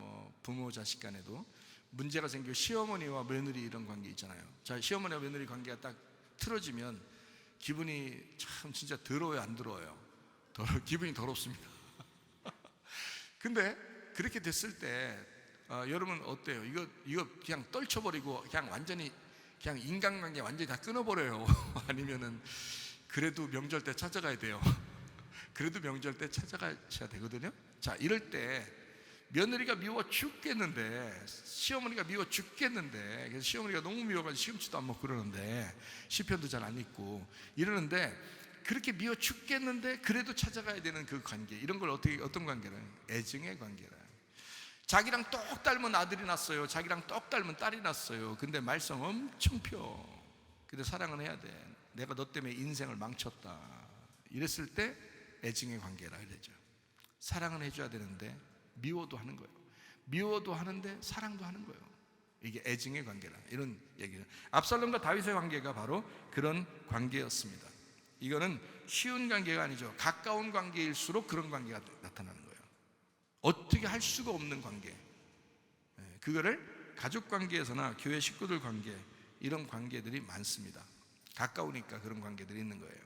S1: 부모 자식 간에도 문제가 생기고 시어머니와 며느리 이런 관계 있잖아요. 자, 시어머니와 며느리 관계가 딱 틀어지면 기분이 참 진짜 더러워요, 안 더러워요? 기분이 더럽습니다. 근데 그렇게 됐을 때 여러분 어때요? 이거 그냥 떨쳐버리고 그냥 완전히 그냥 인간관계 완전히 다 끊어버려요? 아니면은 그래도 명절 때 찾아가야 돼요? 그래도 명절 때 찾아가셔야 되거든요. 자, 이럴 때 며느리가 미워 죽겠는데, 시어머니가 미워 죽겠는데, 그래서 시어머니가 너무 미워가지고 시금치도 안 먹고 그러는데, 시편도 잘 안 읽고 이러는데, 그렇게 미워 죽겠는데 그래도 찾아가야 되는 그 관계, 이런 걸 어떤 관계라? 애증의 관계라. 자기랑 똑 닮은 아들이 났어요. 자기랑 똑 닮은 딸이 났어요. 근데 말썽 엄청 펴. 근데 사랑은 해야 돼. 내가 너 때문에 인생을 망쳤다. 이랬을 때 애증의 관계라 그러죠. 사랑은 해줘야 되는데 미워도 하는 거예요. 미워도 하는데 사랑도 하는 거예요. 이게 애증의 관계라, 이런 얘기예요. 압살롬과 다윗의 관계가 바로 그런 관계였습니다. 이거는 쉬운 관계가 아니죠. 가까운 관계일수록 그런 관계가 나타나는 거예요. 어떻게 할 수가 없는 관계, 그거를 가족 관계에서나 교회 식구들 관계, 이런 관계들이 많습니다. 가까우니까 그런 관계들이 있는 거예요.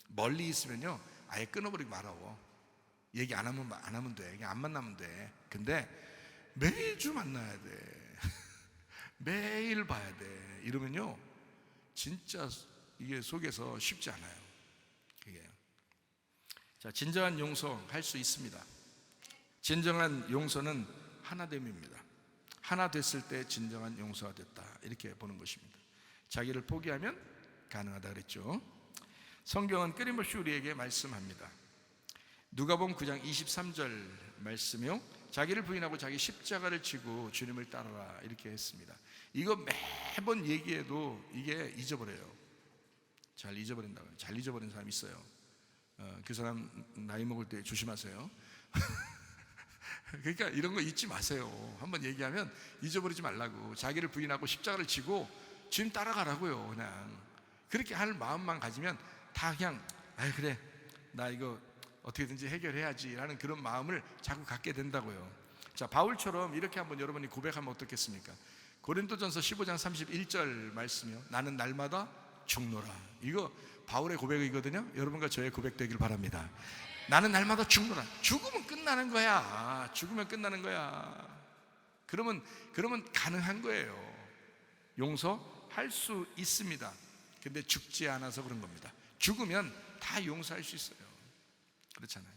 S1: 멀리 있으면요 아예 끊어버리고 말아요. 얘기 안 하면 돼. 그냥 안 만나면 돼. 근데 매주 만나야 돼. 매일 봐야 돼. 이러면요 진짜 이게 속에서 쉽지 않아요. 그게. 자, 진정한 용서할 수 있습니다. 진정한 용서는 하나됨입니다. 하나 됐을 때 진정한 용서가 됐다, 이렇게 보는 것입니다. 자기를 포기하면 가능하다 그랬죠. 성경은 끊임없이 우리에게 말씀합니다. 누가복음 9장 23절 말씀이요, 자기를 부인하고 자기 십자가를 지고 주님을 따르라, 이렇게 했습니다. 이거 매번 얘기해도 이게 잊어버려요. 잘 잊어버린다고요. 잘 잊어버린 사람 있어요. 그 사람 나이 먹을 때 조심하세요. 그러니까 이런 거 잊지 마세요. 한번 얘기하면 잊어버리지 말라고. 자기를 부인하고 십자가를 지고 주님 따라가라고요. 그냥 그렇게 할 마음만 가지면 다 그냥 그래 나 이거 어떻게든지 해결해야지 라는 그런 마음을 자꾸 갖게 된다고요. 자, 바울처럼 이렇게 한번 여러분이 고백하면 어떻겠습니까? 고린도전서 15장 31절 말씀이요, 나는 날마다 죽노라. 이거 바울의 고백이거든요. 여러분과 저의 고백 되길 바랍니다. 나는 날마다 죽노라. 죽으면 끝나는 거야. 죽으면 끝나는 거야. 그러면 가능한 거예요. 용서할 수 있습니다. 근데 죽지 않아서 그런 겁니다. 죽으면 다 용서할 수 있어요. 그렇잖아요.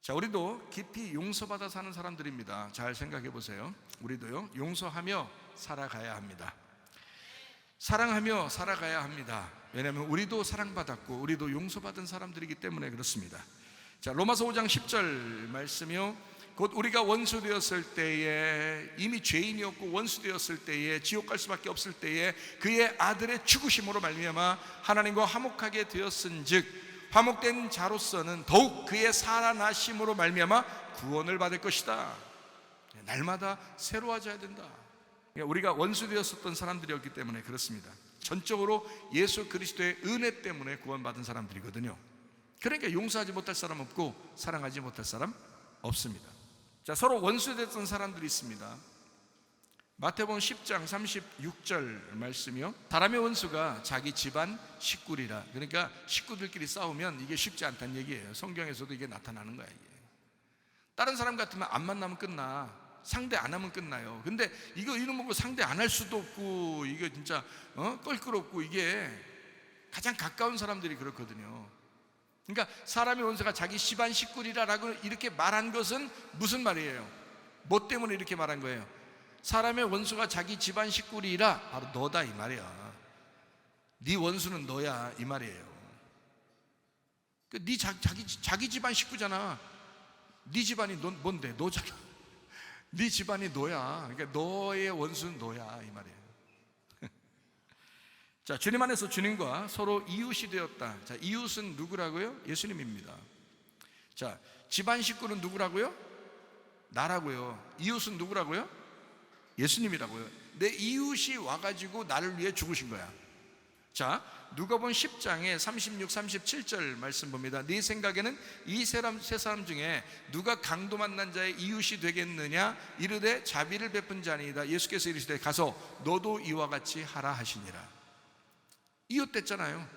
S1: 자, 우리도 깊이 용서받아 사는 사람들입니다. 잘 생각해 보세요. 우리도요 용서하며 살아가야 합니다. 사랑하며 살아가야 합니다. 왜냐하면 우리도 사랑받았고 우리도 용서받은 사람들이기 때문에 그렇습니다. 자, 로마서 5장 10절 말씀이요, 곧 우리가 원수 되었을 때에, 이미 죄인이었고 원수 되었을 때에, 지옥 갈 수밖에 없을 때에 그의 아들의 죽으심으로 말미암아 하나님과 화목하게 되었은즉 화목된 자로서는 더욱 그의 살아나심으로 말미암아 구원을 받을 것이다. 날마다 새로워져야 된다. 우리가 원수 되었었던 사람들이었기 때문에 그렇습니다. 전적으로 예수 그리스도의 은혜 때문에 구원받은 사람들이거든요. 그러니까 용서하지 못할 사람 없고 사랑하지 못할 사람 없습니다. 자, 서로 원수 됐던 사람들이 있습니다. 마태복음 10장 36절 말씀이요, 사람의 원수가 자기 집안 식구리라. 그러니까 식구들끼리 싸우면 이게 쉽지 않다는 얘기예요. 성경에서도 이게 나타나는 거야. 이게 다른 사람 같으면 안 만나면 끝나, 상대 안 하면 끝나요. 근데 이거 먹고 상대 안 할 수도 없고, 이게 진짜 껄끄럽고, 이게 가장 가까운 사람들이 그렇거든요. 그러니까 사람의 원수가 자기 집안 식구리라라고 이렇게 말한 것은 무슨 말이에요? 뭐 때문에 이렇게 말한 거예요? 사람의 원수가 자기 집안 식구리라, 바로 너다 이 말이야. 네 원수는 너야 이 말이에요. 네 자기 집안 식구잖아. 네 집안이 뭔데? 너잖아. 네 집안이 너야. 그러니까 너의 원수는 너야 이 말이에요. 자, 주님 안에서 주님과 서로 이웃이 되었다. 자, 이웃은 누구라고요? 예수님입니다. 자, 집안 식구는 누구라고요? 나라고요. 이웃은 누구라고요? 예수님이라고요. 내 이웃이 와가지고 나를 위해 죽으신 거야. 자, 누가복음 10장에 36, 37절 말씀 봅니다. 네 생각에는 이 세 사람 중에 누가 강도 만난 자의 이웃이 되겠느냐? 이르되 자비를 베푼 자니이다. 예수께서 이르시되 가서 너도 이와 같이 하라 하시니라. 이웃 됐잖아요.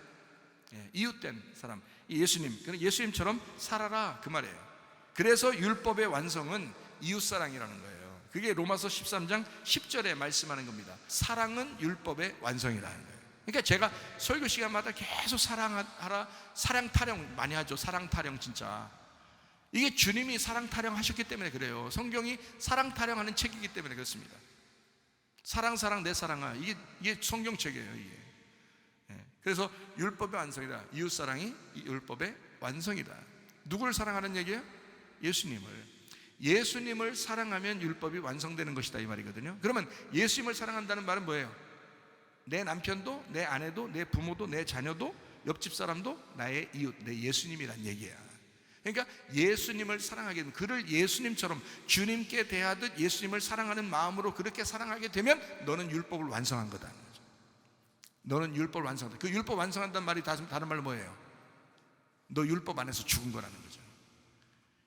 S1: 이웃된 사람, 예수님. 예수님처럼 살아라 그 말이에요. 그래서 율법의 완성은 이웃사랑이라는 거예요. 그게 로마서 13장 10절에 말씀하는 겁니다. 사랑은 율법의 완성이라는 거예요. 그러니까 제가 설교 시간마다 계속 사랑하라, 사랑 타령 많이 하죠. 사랑 타령 진짜. 이게 주님이 사랑 타령 하셨기 때문에 그래요. 성경이 사랑 타령하는 책이기 때문에 그렇습니다. 사랑 내 사랑아, 이게 성경책이에요. 이게. 그래서 율법의 완성이다. 이웃사랑이 율법의 완성이다. 누구를 사랑하는 얘기예요? 예수님을 사랑하면 율법이 완성되는 것이다 이 말이거든요. 그러면 예수님을 사랑한다는 말은 뭐예요? 내 남편도, 내 아내도, 내 부모도, 내 자녀도, 옆집 사람도 나의 이웃, 내 예수님이란 얘기야. 그러니까 예수님을 사랑하게 되면, 그를 예수님처럼 주님께 대하듯 예수님을 사랑하는 마음으로 그렇게 사랑하게 되면 너는 율법을 완성한 거다. 너는 율법을 완성한다. 그 율법 완성한다는 말이 다른 말로 뭐예요? 너 율법 안에서 죽은 거라는 거죠.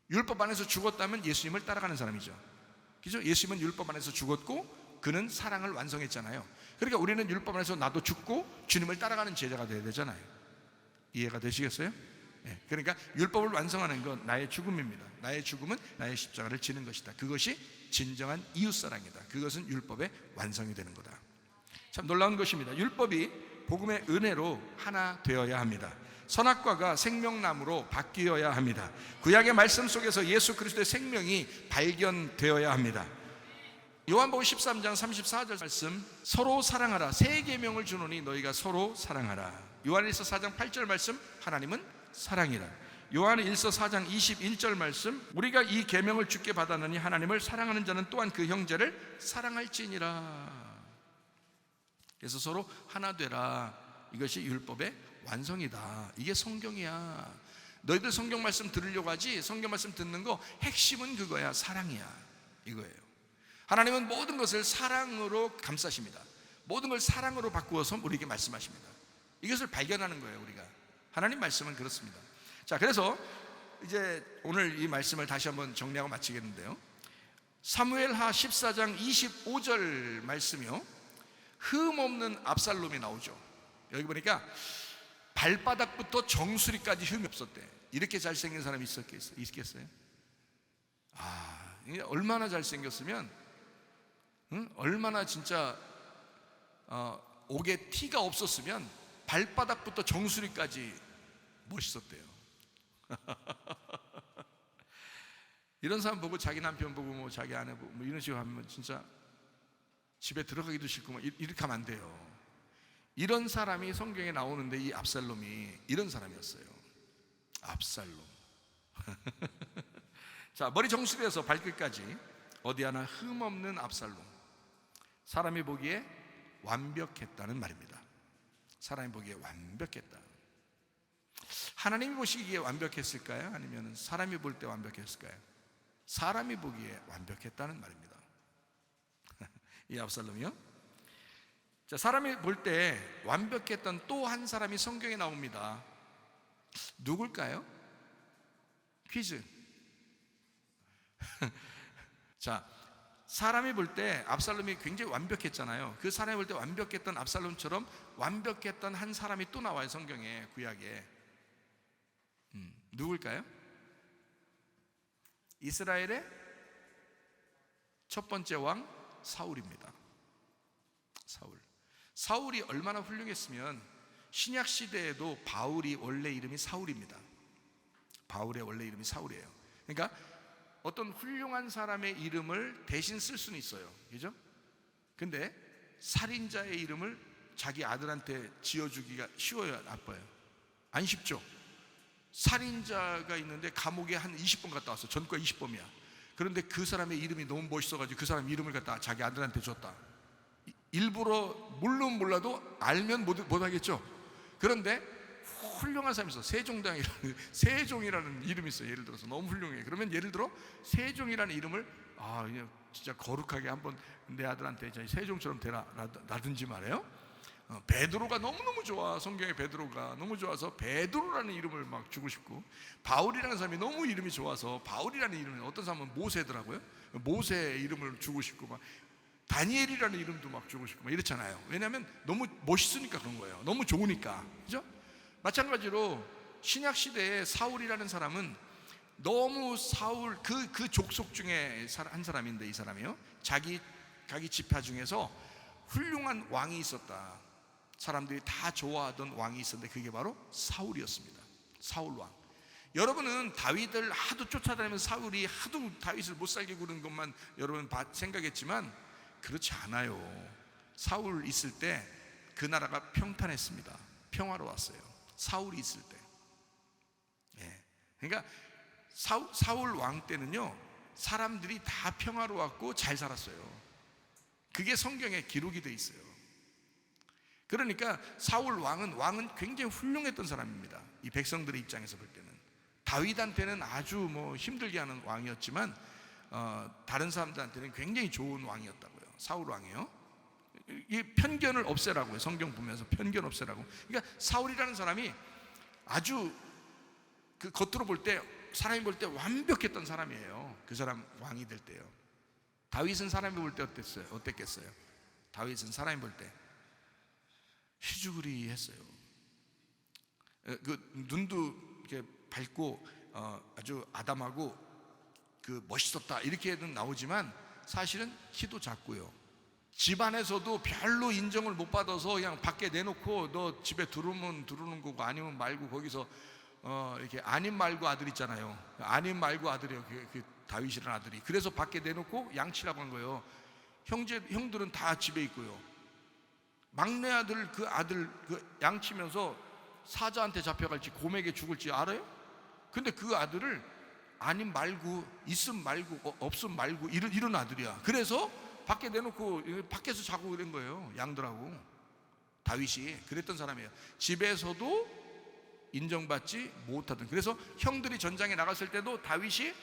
S1: 율법 안에서 죽었다면 예수님을 따라가는 사람이죠. 그죠? 예수님은 율법 안에서 죽었고 그는 사랑을 완성했잖아요. 그러니까 우리는 율법 안에서 나도 죽고 주님을 따라가는 제자가 되어야 되잖아요. 이해가 되시겠어요? 네. 그러니까 율법을 완성하는 건 나의 죽음입니다. 나의 죽음은 나의 십자가를 지는 것이다. 그것이 진정한 이웃사랑이다. 그것은 율법의 완성이 되는 거다. 참 놀라운 것입니다. 율법이 복음의 은혜로 하나 되어야 합니다. 선악과가 생명나무로 바뀌어야 합니다. 구약의 말씀 속에서 예수 그리스도의 생명이 발견되어야 합니다. 요한복음 13장 34절 말씀, 서로 사랑하라. 새 계명을 주노니 너희가 서로 사랑하라. 요한일서 4장 8절 말씀, 하나님은 사랑이라. 요한일서 4장 21절 말씀, 우리가 이 계명을 주께 받았느니 하나님을 사랑하는 자는 또한 그 형제를 사랑할지니라. 그래서 서로 하나 되라. 이것이 율법의 완성이다. 이게 성경이야. 너희들 성경 말씀 들으려고 하지, 성경 말씀 듣는 거 핵심은 그거야. 사랑이야. 이거예요. 하나님은 모든 것을 사랑으로 감싸십니다. 모든 걸 사랑으로 바꾸어서 우리에게 말씀하십니다. 이것을 발견하는 거예요. 우리가 하나님 말씀은 그렇습니다. 자, 그래서 이제 오늘 이 말씀을 다시 한번 정리하고 마치겠는데요, 사무엘하 14장 25절 말씀이요, 흠없는 압살롬이 나오죠. 여기 보니까 발바닥부터 정수리까지 흠이 없었대. 이렇게 잘생긴 사람이 있겠어요? 이게 얼마나 잘생겼으면, 얼마나 진짜 옥에 티가 없었으면 발바닥부터 정수리까지 멋있었대요. 이런 사람 보고 자기 남편 보고 뭐 자기 아내 보고 뭐 이런 식으로 하면 진짜 집에 들어가기도 싫고 뭐 이렇게 하면 안 돼요. 이런 사람이 성경에 나오는데 이 압살롬이 이런 사람이었어요. 압살롬. 자, 머리 정수리에서 발끝까지 어디 하나 흠없는 압살롬. 사람이 보기에 완벽했다는 말입니다. 사람이 보기에 완벽했다. 하나님이 보시기에 완벽했을까요? 아니면 사람이 볼 때 완벽했을까요? 사람이 보기에 완벽했다는 말입니다. 이 압살롬이요. 자, 사람이 볼 때 완벽했던 또 한 사람이 성경에 나옵니다. 누굴까요? 퀴즈. 자, 사람이 볼 때 압살롬이 굉장히 완벽했잖아요. 그 사람이 볼 때 완벽했던 압살롬처럼 완벽했던 한 사람이 또 나와요. 성경에, 구약에. 누굴까요? 이스라엘의 첫 번째 왕 사울입니다. 사울이 얼마나 훌륭했으면 신약 시대에도 바울이 원래 이름이 사울입니다. 바울의 원래 이름이 사울이에요. 그러니까 어떤 훌륭한 사람의 이름을 대신 쓸 수는 있어요. 그죠? 근데 살인자의 이름을 자기 아들한테 지어주기가 쉬워요, 나빠요? 안 쉽죠? 살인자가 있는데 감옥에 한 20번 갔다 왔어. 전과 20번이야. 그런데 그 사람의 이름이 너무 멋있어가지고 그 사람 이름을 갖다 자기 아들한테 줬다. 일부러 물론 몰라도 알면 못하겠죠. 그런데 훌륭한 사람이 있어. 세종이라는 이름이 있어요. 예를 들어서 너무 훌륭해. 그러면 예를 들어 세종이라는 이름을 그냥 진짜 거룩하게 한번 내 아들한테 세종처럼 되라든지 말이에요. 베드로가 너무너무 좋아. 성경에 베드로가 너무 좋아서 베드로라는 이름을 막 주고 싶고, 바울이라는 사람이 너무 이름이 좋아서 바울이라는 이름을, 어떤 사람은 모세더라고요. 모세 이름을 주고 싶고, 막 다니엘이라는 이름도 막 주고 싶고 막 이렇잖아요. 왜냐하면 너무 멋있으니까 그런 거예요. 너무 좋으니까. 그죠? 마찬가지로 신약 시대에 사울이라는 사람은 너무 사울 그 족속 중에 한 사람인데, 이 사람이요, 자기 지파 중에서 훌륭한 왕이 있었다. 사람들이 다 좋아하던 왕이 있었는데 그게 바로 사울이었습니다. 사울 왕. 여러분은 다윗을 하도 쫓아다니면서 사울이 하도 다윗을 못 살게 구는 것만 여러분 생각했지만 그렇지 않아요. 사울 있을 때 그 나라가 평탄했습니다. 평화로웠어요. 사울이 있을 때. 그러니까 사울 왕 때는요, 사람들이 다 평화로웠고 잘 살았어요. 그게 성경에 기록이 돼 있어요. 그러니까 사울 왕은 굉장히 훌륭했던 사람입니다. 이 백성들의 입장에서 볼 때는 다윗한테는 아주 힘들게 하는 왕이었지만 다른 사람들한테는 굉장히 좋은 왕이었다고요. 사울 왕이요. 이 편견을 없애라고요. 성경 보면서 편견 없애라고. 그러니까 사울이라는 사람이 아주 그 겉으로 볼 때, 사람이 볼 때 완벽했던 사람이에요. 그 사람 왕이 될 때요. 다윗은 사람이 볼 때 어땠겠어요? 다윗은 사람이 볼 때 희죽으리했어요. 그 눈도 이렇게 밝고 아주 아담하고 그 멋있었다 이렇게는 나오지만 사실은 키도 작고요. 집안에서도 별로 인정을 못 받아서 그냥 밖에 내놓고 너 집에 들어오면 들어오는 거고 아니면 말고 거기서 이렇게 아님 말고 아들 있잖아요. 아님 말고 아들이에요. 그 다윗이라는 아들이. 그래서 밖에 내놓고 양치라고 한 거예요. 형들은 다 집에 있고요. 막내 아들 그 양치면서 사자한테 잡혀갈지 곰에게 죽을지 알아요? 근데 그 아들을 아님 말고 있음 말고 없음 말고 이런 아들이야. 그래서 밖에 내놓고 밖에서 자고 그런 거예요. 양들하고. 다윗이 그랬던 사람이에요. 집에서도 인정받지 못하던. 그래서 형들이 전장에 나갔을 때도 다윗이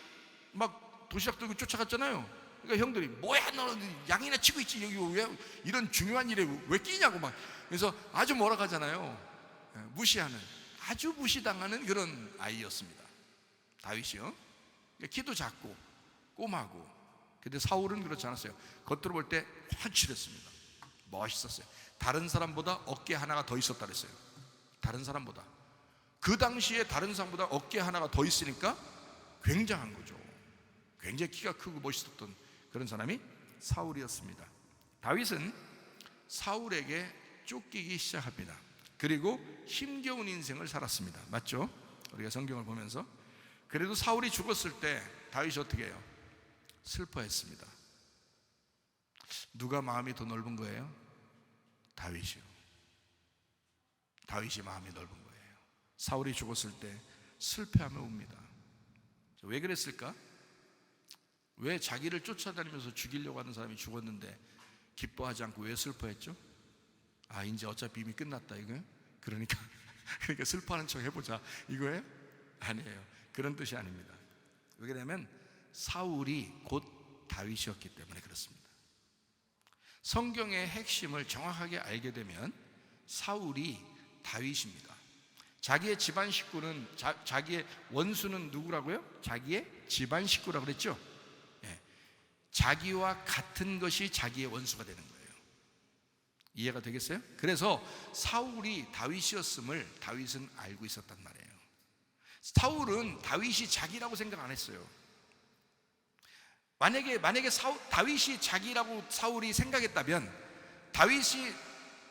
S1: 막 도시락 들고 쫓아갔잖아요. 그러니까 형들이 뭐야 너 양이나 치고 있지 여기 왜 이런 중요한 일에 왜 끼냐고 막. 그래서 아주 뭐라 하잖아요. 무시하는, 아주 무시당하는 그런 아이였습니다. 다윗이요. 키도 작고 꼬마고. 근데 사울은 그렇지 않았어요. 겉으로 볼 때 환칠했습니다. 멋있었어요. 다른 사람보다 어깨 하나가 더 있었다 그랬어요. 다른 사람보다. 그 당시에 다른 사람보다 어깨 하나가 더 있으니까 굉장한 거죠. 굉장히 키가 크고 멋있었던 그런 사람이 사울이었습니다. 다윗은 사울에게 쫓기기 시작합니다. 그리고 힘겨운 인생을 살았습니다. 맞죠? 우리가 성경을 보면서. 그래도 사울이 죽었을 때 다윗이 어떻게 해요? 슬퍼했습니다. 누가 마음이 더 넓은 거예요? 다윗이요. 다윗이 마음이 넓은 거예요. 사울이 죽었을 때 슬퍼하며 웁니다. 왜 그랬을까? 왜 자기를 쫓아다니면서 죽이려고 하는 사람이 죽었는데 기뻐하지 않고 왜 슬퍼했죠? 아, 이제 어차피 이미 끝났다 이거예요? 그러니까 슬퍼하는 척 해보자 이거예요? 아니에요. 그런 뜻이 아닙니다. 왜냐하면 사울이 곧 다윗이었기 때문에 그렇습니다. 성경의 핵심을 정확하게 알게 되면 사울이 다윗입니다. 자기의 집안 식구는 자기의 원수는 누구라고요? 자기의 집안 식구라고 그랬죠? 자기와 같은 것이 자기의 원수가 되는 거예요. 이해가 되겠어요? 그래서 사울이 다윗이었음을 다윗은 알고 있었단 말이에요. 사울은 다윗이 자기라고 생각 안 했어요. 만약에 다윗이 자기라고 사울이 생각했다면 다윗이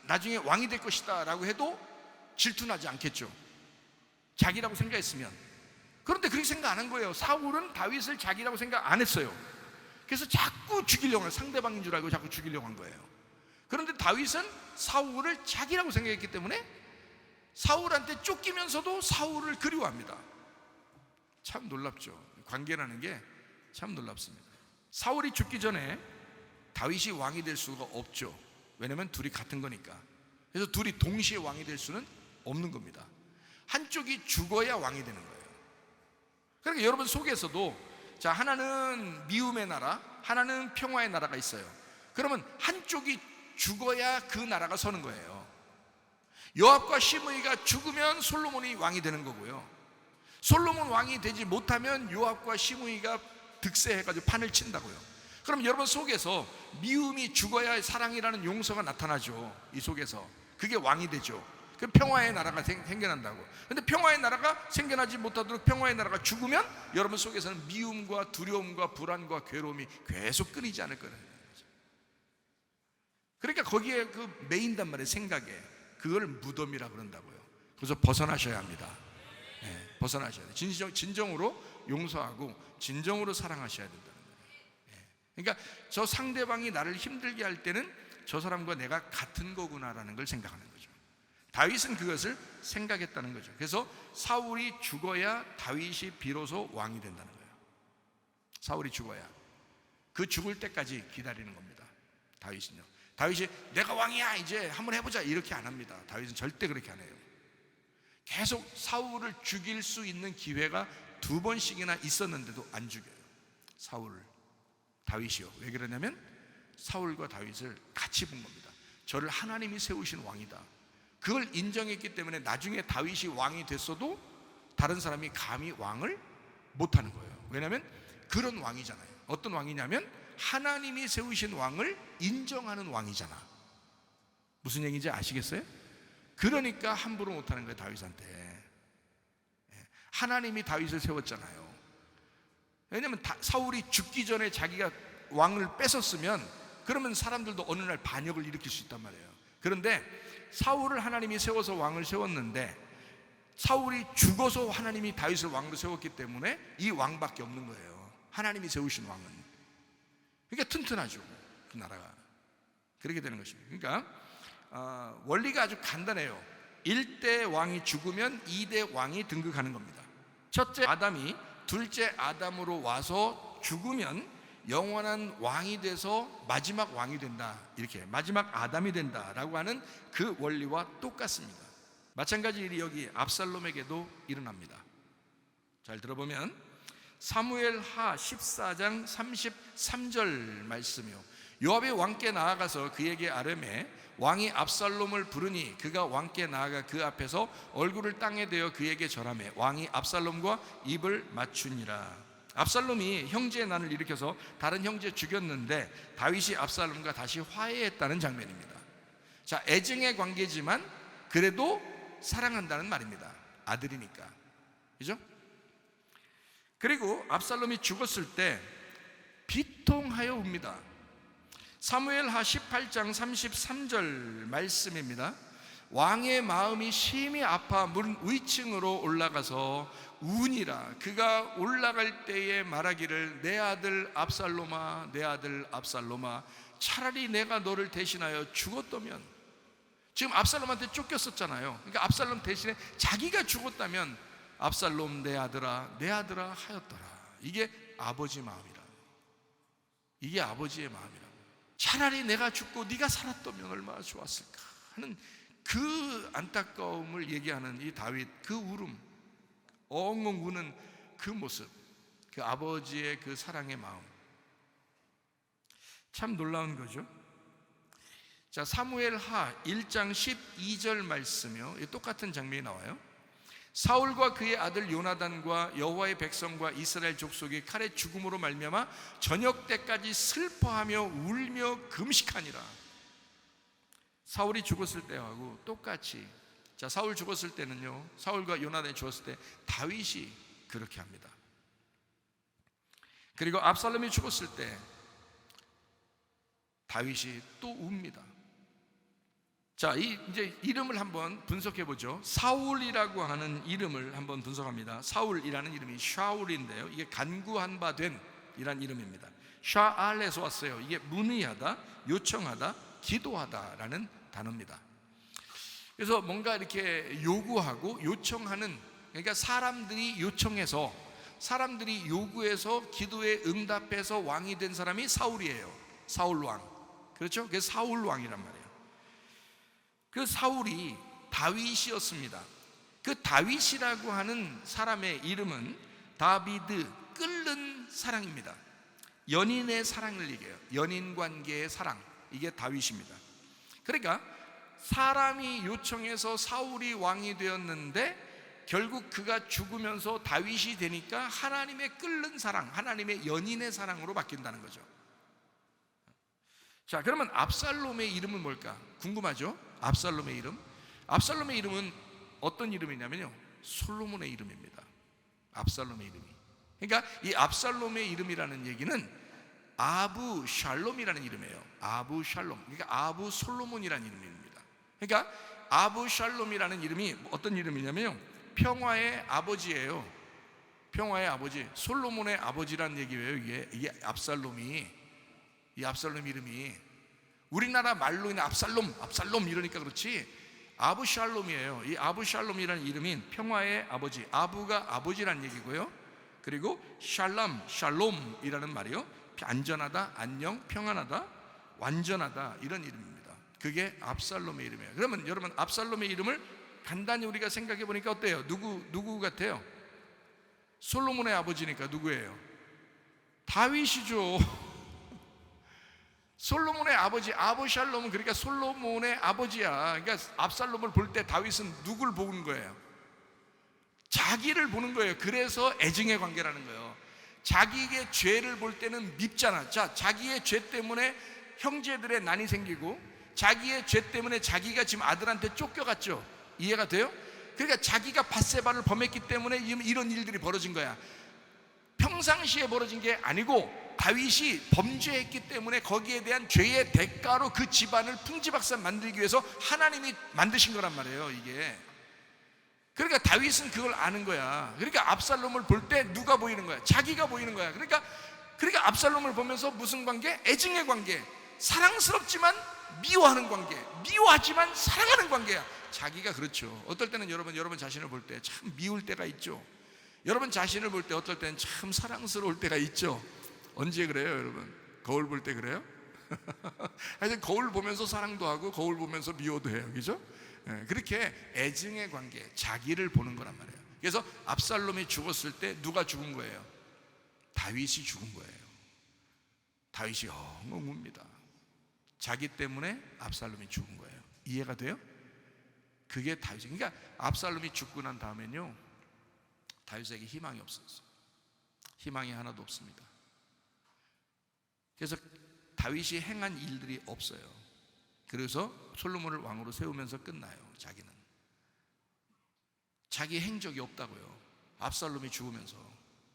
S1: 나중에 왕이 될 것이다 라고 해도 질투나지 않겠죠. 자기라고 생각했으면. 그런데 그렇게 생각 안 한 거예요. 사울은 다윗을 자기라고 생각 안 했어요. 그래서 자꾸 죽이려고 한, 상대방인 줄 알고 자꾸 죽이려고 한 거예요. 그런데 다윗은 사울을 자기라고 생각했기 때문에 사울한테 쫓기면서도 사울을 그리워합니다. 참 놀랍죠. 관계라는 게 참 놀랍습니다. 사울이 죽기 전에 다윗이 왕이 될 수가 없죠. 왜냐하면 둘이 같은 거니까. 그래서 둘이 동시에 왕이 될 수는 없는 겁니다. 한쪽이 죽어야 왕이 되는 거예요. 그러니까 여러분 속에서도 자, 하나는 미움의 나라, 하나는 평화의 나라가 있어요. 그러면 한쪽이 죽어야 그 나라가 서는 거예요. 요압과 시므이가 죽으면 솔로몬이 왕이 되는 거고요. 솔로몬 왕이 되지 못하면 요압과 시므이가 득세해가지고 판을 친다고요. 그럼 여러분 속에서 미움이 죽어야 사랑이라는 용서가 나타나죠. 이 속에서 그게 왕이 되죠. 그 평화의 나라가 생겨난다고. 근데 평화의 나라가 생겨나지 못하도록 평화의 나라가 죽으면 여러분 속에서는 미움과 두려움과 불안과 괴로움이 계속 끊이지 않을 거예요. 그러니까 거기에 그 메인단 말이에요. 생각에. 그걸 무덤이라 그런다고요. 그래서 벗어나셔야 합니다. 네, 벗어나셔야 돼요. 진정으로 용서하고 진정으로 사랑하셔야 된다는 거예요. 네. 그러니까 저 상대방이 나를 힘들게 할 때는 저 사람과 내가 같은 거구나라는 걸 생각하는 거죠. 다윗은 그것을 생각했다는 거죠. 그래서 사울이 죽어야 다윗이 비로소 왕이 된다는 거예요. 사울이 죽어야. 그 죽을 때까지 기다리는 겁니다. 다윗은요. 다윗이 내가 왕이야 이제 한번 해보자 이렇게 안 합니다. 다윗은 절대 그렇게 안 해요. 계속 사울을 죽일 수 있는 기회가 두 번씩이나 있었는데도 안 죽여요. 사울, 다윗이요. 왜 그러냐면 사울과 다윗을 같이 본 겁니다. 저를 하나님이 세우신 왕이다. 그걸 인정했기 때문에 나중에 다윗이 왕이 됐어도 다른 사람이 감히 왕을 못하는 거예요. 왜냐하면 그런 왕이잖아요. 어떤 왕이냐면 하나님이 세우신 왕을 인정하는 왕이잖아. 무슨 얘기인지 아시겠어요? 그러니까 함부로 못하는 거예요. 다윗한테. 하나님이 다윗을 세웠잖아요. 왜냐하면 사울이 죽기 전에 자기가 왕을 뺏었으면 그러면 사람들도 어느 날 반역을 일으킬 수 있단 말이에요. 그런데 사울을 하나님이 세워서 왕을 세웠는데 사울이 죽어서 하나님이 다윗을 왕으로 세웠기 때문에 이 왕밖에 없는 거예요. 하나님이 세우신 왕은. 그러니까 튼튼하죠, 그 나라가. 그렇게 되는 것입니다. 그러니까 원리가 아주 간단해요. 1대 왕이 죽으면 2대 왕이 등극하는 겁니다. 첫째 아담이 둘째 아담으로 와서 죽으면 영원한 왕이 돼서 마지막 왕이 된다, 이렇게 마지막 아담이 된다라고 하는 그 원리와 똑같습니다. 마찬가지 일이 여기 압살롬에게도 일어납니다. 잘 들어보면 사무엘하 14장 33절 말씀이요. 요압이 왕께 나아가서 그에게 아뢰매 왕이 압살롬을 부르니 그가 왕께 나아가 그 앞에서 얼굴을 땅에 대어 그에게 절하매 왕이 압살롬과 입을 맞추니라. 압살롬이 형제의 난을 일으켜서 다른 형제 죽였는데 다윗이 압살롬과 다시 화해했다는 장면입니다. 자, 애증의 관계지만 그래도 사랑한다는 말입니다. 아들이니까. 그죠? 그리고 압살롬이 죽었을 때 비통하여 웁니다. 사무엘하 18장 33절 말씀입니다. 왕의 마음이 심히 아파 문 위층으로 올라가서 우니라. 그가 올라갈 때에 말하기를 내 아들 압살롬아, 내 아들 압살롬아, 차라리 내가 너를 대신하여 죽었다면. 지금 압살롬한테 쫓겼었잖아요. 그러니까 압살롬 대신에 자기가 죽었다면 압살롬 내 아들아, 내 아들아 하였더라. 이게 아버지 마음이라. 이게 아버지의 마음이라고. 차라리 내가 죽고 네가 살았다면 얼마나 좋았을까 하는 그 안타까움을 얘기하는 이 다윗, 그 울음, 엉엉 우는 그 모습, 그 아버지의 그 사랑의 마음, 참 놀라운 거죠. 자, 사무엘하 1장 12절 말씀이요. 똑같은 장면이 나와요. 사울과 그의 아들 요나단과 여호와의 백성과 이스라엘 족속이 칼의 죽음으로 말미암아 저녁 때까지 슬퍼하며 울며 금식하니라. 사울이 죽었을 때하고 똑같이, 자, 사울 죽었을 때는요, 사울과 요나단이 죽었을 때 다윗이 그렇게 합니다. 그리고 압살롬이 죽었을 때 다윗이 또 웁니다. 자, 이제 이름을 한번 분석해 보죠. 사울이라고 하는 이름을 한번 분석합니다. 사울이라는 이름이 샤울인데요, 이게 간구한 바 된 이란 이름입니다. 샤알에서 왔어요. 이게 문의하다, 요청하다, 기도하다라는 단어입니다. 그래서 뭔가 이렇게 요구하고 요청하는, 그러니까 사람들이 요청해서, 사람들이 요구해서 기도에 응답해서 왕이 된 사람이 사울이에요. 사울왕. 그렇죠? 그게 사울왕이란 말이에요. 그 사울이 다윗이었습니다. 그 다윗이라고 하는 사람의 이름은 다비드, 끓는 사랑입니다. 연인의 사랑을 얘기해요. 연인 관계의 사랑, 이게 다윗입니다. 그러니까 사람이 요청해서 사울이 왕이 되었는데 결국 그가 죽으면서 다윗이 되니까 하나님의 끓는 사랑, 하나님의 연인의 사랑으로 바뀐다는 거죠. 자, 그러면 압살롬의 이름은 뭘까? 궁금하죠? 압살롬의 이름. 압살롬의 이름은 어떤 이름이냐면요, 솔로몬의 이름입니다. 압살롬의 이름이. 그러니까 이 압살롬의 이름이라는 얘기는 아부 샬롬이라는 이름이에요. 아부 샬롬. 그러니까 아부 솔로몬이라는 이름입니다. 그러니까 아부 샬롬이라는 이름이 어떤 이름이냐면요, 평화의 아버지예요. 평화의 아버지, 솔로몬의 아버지라는 얘기예요. 이게 압살롬이, 이 압살롬 이름이 우리나라 말로 있는 압살롬 이러니까 그렇지 아부샬롬이에요. 이 아부샬롬이라는 이름인 평화의 아버지, 아부가 아버지란 얘기고요. 그리고 샬롬이라는 말이요, 안전하다, 안녕, 평안하다, 완전하다, 이런 이름입니다. 그게 압살롬의 이름이에요. 그러면 여러분, 압살롬의 이름을 간단히 우리가 생각해 보니까 어때요? 누구 같아요? 솔로몬의 아버지니까 누구예요? 다윗이죠. 솔로몬의 아버지 아브샬롬은 그러니까 솔로몬의 아버지야. 그러니까 압살롬을 볼 때 다윗은 누굴 보는 거예요? 자기를 보는 거예요. 그래서 애증의 관계라는 거예요. 자기의 죄를 볼 때는 밉잖아. 자, 자기의 죄 때문에 형제들의 난이 생기고, 자기의 죄 때문에 자기가 지금 아들한테 쫓겨갔죠. 이해가 돼요? 그러니까 자기가 밧세바를 범했기 때문에 이런 일들이 벌어진 거야. 평상시에 벌어진 게 아니고 다윗이 범죄했기 때문에 거기에 대한 죄의 대가로 그 집안을 풍지박산 만들기 위해서 하나님이 만드신 거란 말이에요, 이게. 그러니까 다윗은 그걸 아는 거야. 그러니까 압살롬을 볼 때 누가 보이는 거야? 자기가 보이는 거야. 그러니까 압살롬을 보면서 무슨 관계? 애증의 관계. 사랑스럽지만 미워하는 관계. 미워하지만 사랑하는 관계야. 자기가 그렇죠. 어떨 때는 여러분 자신을 볼 때 참 미울 때가 있죠. 여러분 자신을 볼 때 어떨 때는 참 사랑스러울 때가 있죠. 언제 그래요, 여러분? 거울 볼 때 그래요? 하여튼 거울 보면서 사랑도 하고 거울 보면서 미워도 해요, 그죠? 그렇게 애증의 관계, 자기를 보는 거란 말이에요. 그래서 압살롬이 죽었을 때 누가 죽은 거예요? 다윗이 죽은 거예요. 다윗이 엉엉웁니다. 자기 때문에 압살롬이 죽은 거예요. 이해가 돼요? 그게 다윗이. 그러니까 압살롬이 죽고 난 다음엔요, 다윗에게 희망이 없었어요. 희망이 하나도 없습니다. 그래서 다윗이 행한 일들이 없어요. 그래서 솔로몬을 왕으로 세우면서 끝나요. 자기는 자기 행적이 없다고요. 압살롬이 죽으면서.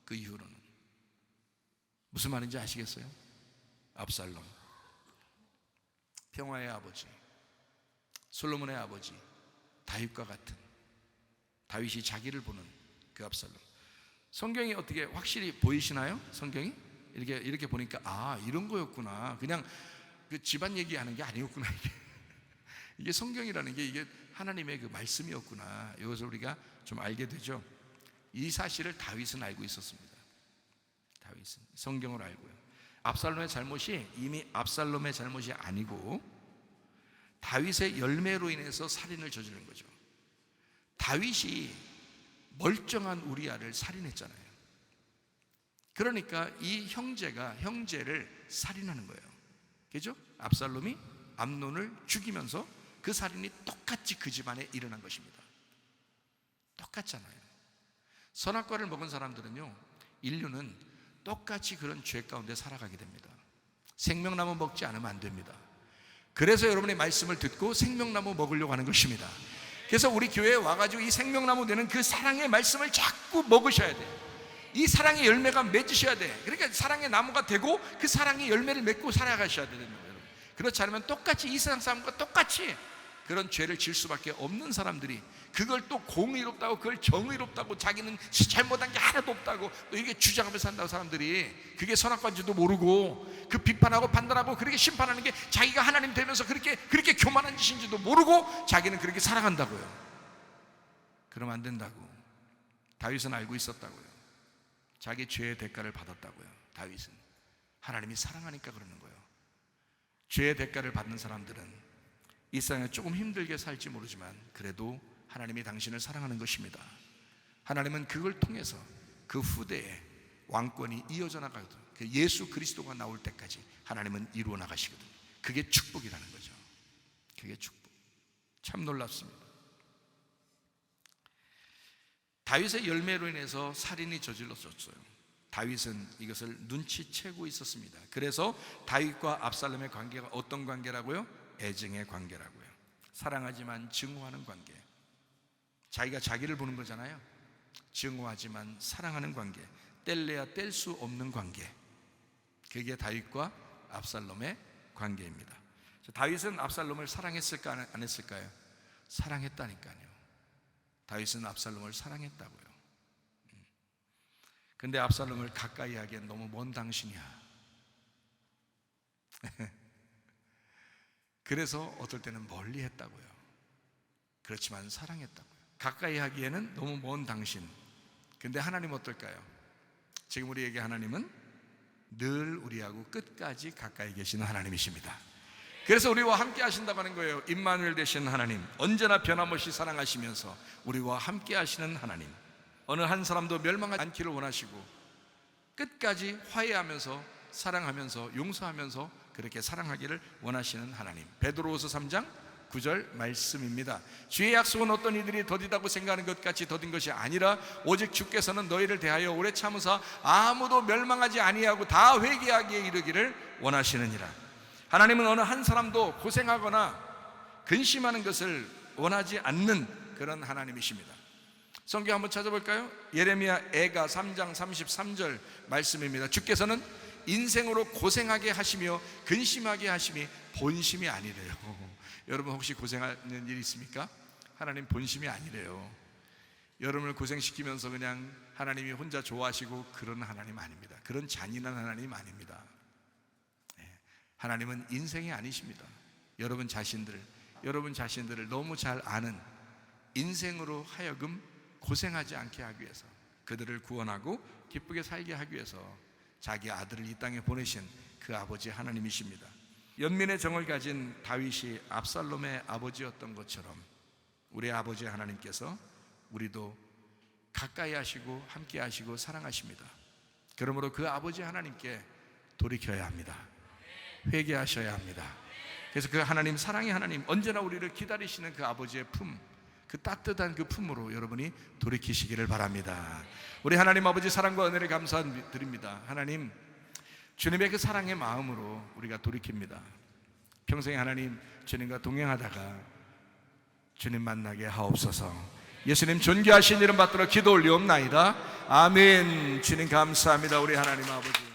S1: 그 이후로는 무슨 말인지 아시겠어요? 압살롬, 평화의 아버지, 솔로몬의 아버지, 다윗과 같은, 다윗이 자기를 보는 그 압살롬. 성경이 어떻게 확실히 보이시나요? 성경이 이렇게 보니까 아, 이런 거였구나. 그냥 그 집안 얘기하는 게 아니었구나. 이게 성경이라는 게 이게 하나님의 그 말씀이었구나. 이것을 우리가 좀 알게 되죠. 이 사실을 다윗은 알고 있었습니다. 다윗은 성경을 알고요. 압살롬의 잘못이 이미 압살롬의 잘못이 아니고 다윗의 열매로 인해서 살인을 저지른 거죠. 다윗이 멀쩡한 우리아를 살인했잖아요. 그러니까 이 형제가 형제를 살인하는 거예요. 그죠? 압살롬이 암논을 죽이면서 그 살인이 똑같이 그 집안에 일어난 것입니다. 똑같잖아요. 선악과를 먹은 사람들은요, 인류는 똑같이 그런 죄 가운데 살아가게 됩니다. 생명나무 먹지 않으면 안 됩니다. 그래서 여러분의 말씀을 듣고 생명나무 먹으려고 하는 것입니다. 그래서 우리 교회에 와가지고 이 생명나무 되는 그 사랑의 말씀을 자꾸 먹으셔야 돼요. 이 사랑의 열매가 맺으셔야 돼. 그러니까 사랑의 나무가 되고 그 사랑의 열매를 맺고 살아가셔야 되는 거예요. 그렇지 않으면 똑같이 이 세상 사람과 똑같이 그런 죄를 질 수밖에 없는 사람들이, 그걸 또 공의롭다고, 그걸 정의롭다고, 자기는 잘못한 게 하나도 없다고 또 이게 주장하면서 산다고, 사람들이 그게 선악과인지도 모르고 그 비판하고 판단하고 그렇게 심판하는 게 자기가 하나님 되면서 그렇게 교만한 짓인지도 모르고 자기는 그렇게 살아간다고요. 그러면 안 된다고. 다윗은 알고 있었다고요. 자기 죄의 대가를 받았다고요. 다윗은 하나님이 사랑하니까 그러는 거예요. 죄의 대가를 받는 사람들은 이 세상에 조금 힘들게 살지 모르지만 그래도 하나님이 당신을 사랑하는 것입니다. 하나님은 그걸 통해서 그 후대에 왕권이 이어져 나가거든. 그 예수 그리스도가 나올 때까지 하나님은 이루어 나가시거든요. 그게 축복이라는 거죠. 그게 축복. 참 놀랍습니다. 다윗의 열매로 인해서 살인이 저질러졌어요. 다윗은 이것을 눈치채고 있었습니다. 그래서 다윗과 압살롬의 관계가 어떤 관계라고요? 애증의 관계라고요. 사랑하지만 증오하는 관계. 자기가 자기를 보는 거잖아요. 증오하지만 사랑하는 관계. 뗄래야 뗄 수 없는 관계. 그게 다윗과 압살롬의 관계입니다. 다윗은 압살롬을 사랑했을까 안 했을까요? 사랑했다니까요. 다윗은 압살롬을 사랑했다고요. 근데 압살롬을 가까이 하기엔 너무 먼 당신이야. 그래서 어떨 때는 멀리 했다고요. 그렇지만 사랑했다고요. 가까이 하기에는 너무 먼 당신. 근데 하나님 어떨까요? 지금 우리에게 하나님은 늘 우리하고 끝까지 가까이 계시는 하나님이십니다. 그래서 우리와 함께 하신다고 하는 거예요. 임마누엘 되시는 하나님, 언제나 변함없이 사랑하시면서 우리와 함께 하시는 하나님. 어느 한 사람도 멸망하지 않기를 원하시고 끝까지 화해하면서 사랑하면서 용서하면서 그렇게 사랑하기를 원하시는 하나님. 베드로후서 3장 9절 말씀입니다. 주의 약속은 어떤 이들이 더디다고 생각하는 것 같이 더딘 것이 아니라 오직 주께서는 너희를 대하여 오래 참으사 아무도 멸망하지 아니하고 다 회개하기에 이르기를 원하시느니라. 하나님은 어느 한 사람도 고생하거나 근심하는 것을 원하지 않는 그런 하나님이십니다. 성경 한번 찾아볼까요? 예레미야 애가 3장 33절 말씀입니다. 주께서는 인생으로 고생하게 하시며 근심하게 하심이 본심이 아니래요. 여러분 혹시 고생하는 일 있습니까? 하나님 본심이 아니래요. 여러분을 고생시키면서 그냥 하나님이 혼자 좋아하시고 그런 하나님 아닙니다. 그런 잔인한 하나님 아닙니다. 하나님은 인생이 아니십니다. 여러분 자신들을 너무 잘 아는 인생으로 하여금 고생하지 않게 하기 위해서, 그들을 구원하고 기쁘게 살게 하기 위해서 자기 아들을 이 땅에 보내신 그 아버지 하나님이십니다. 연민의 정을 가진 다윗이 압살롬의 아버지였던 것처럼 우리 아버지 하나님께서 우리도 가까이 하시고 함께 하시고 사랑하십니다. 그러므로 그 아버지 하나님께 돌이켜야 합니다. 회개하셔야 합니다. 그래서 그 하나님, 사랑의 하나님, 언제나 우리를 기다리시는 그 아버지의 품, 그 따뜻한 그 품으로 여러분이 돌이키시기를 바랍니다. 우리 하나님 아버지 사랑과 은혜를 감사드립니다. 하나님, 주님의 그 사랑의 마음으로 우리가 돌이킵니다. 평생에 하나님 주님과 동행하다가 주님 만나게 하옵소서. 예수님 존귀하신 이름 받들어 기도 올리옵나이다. 아멘. 주님 감사합니다. 우리 하나님 아버지.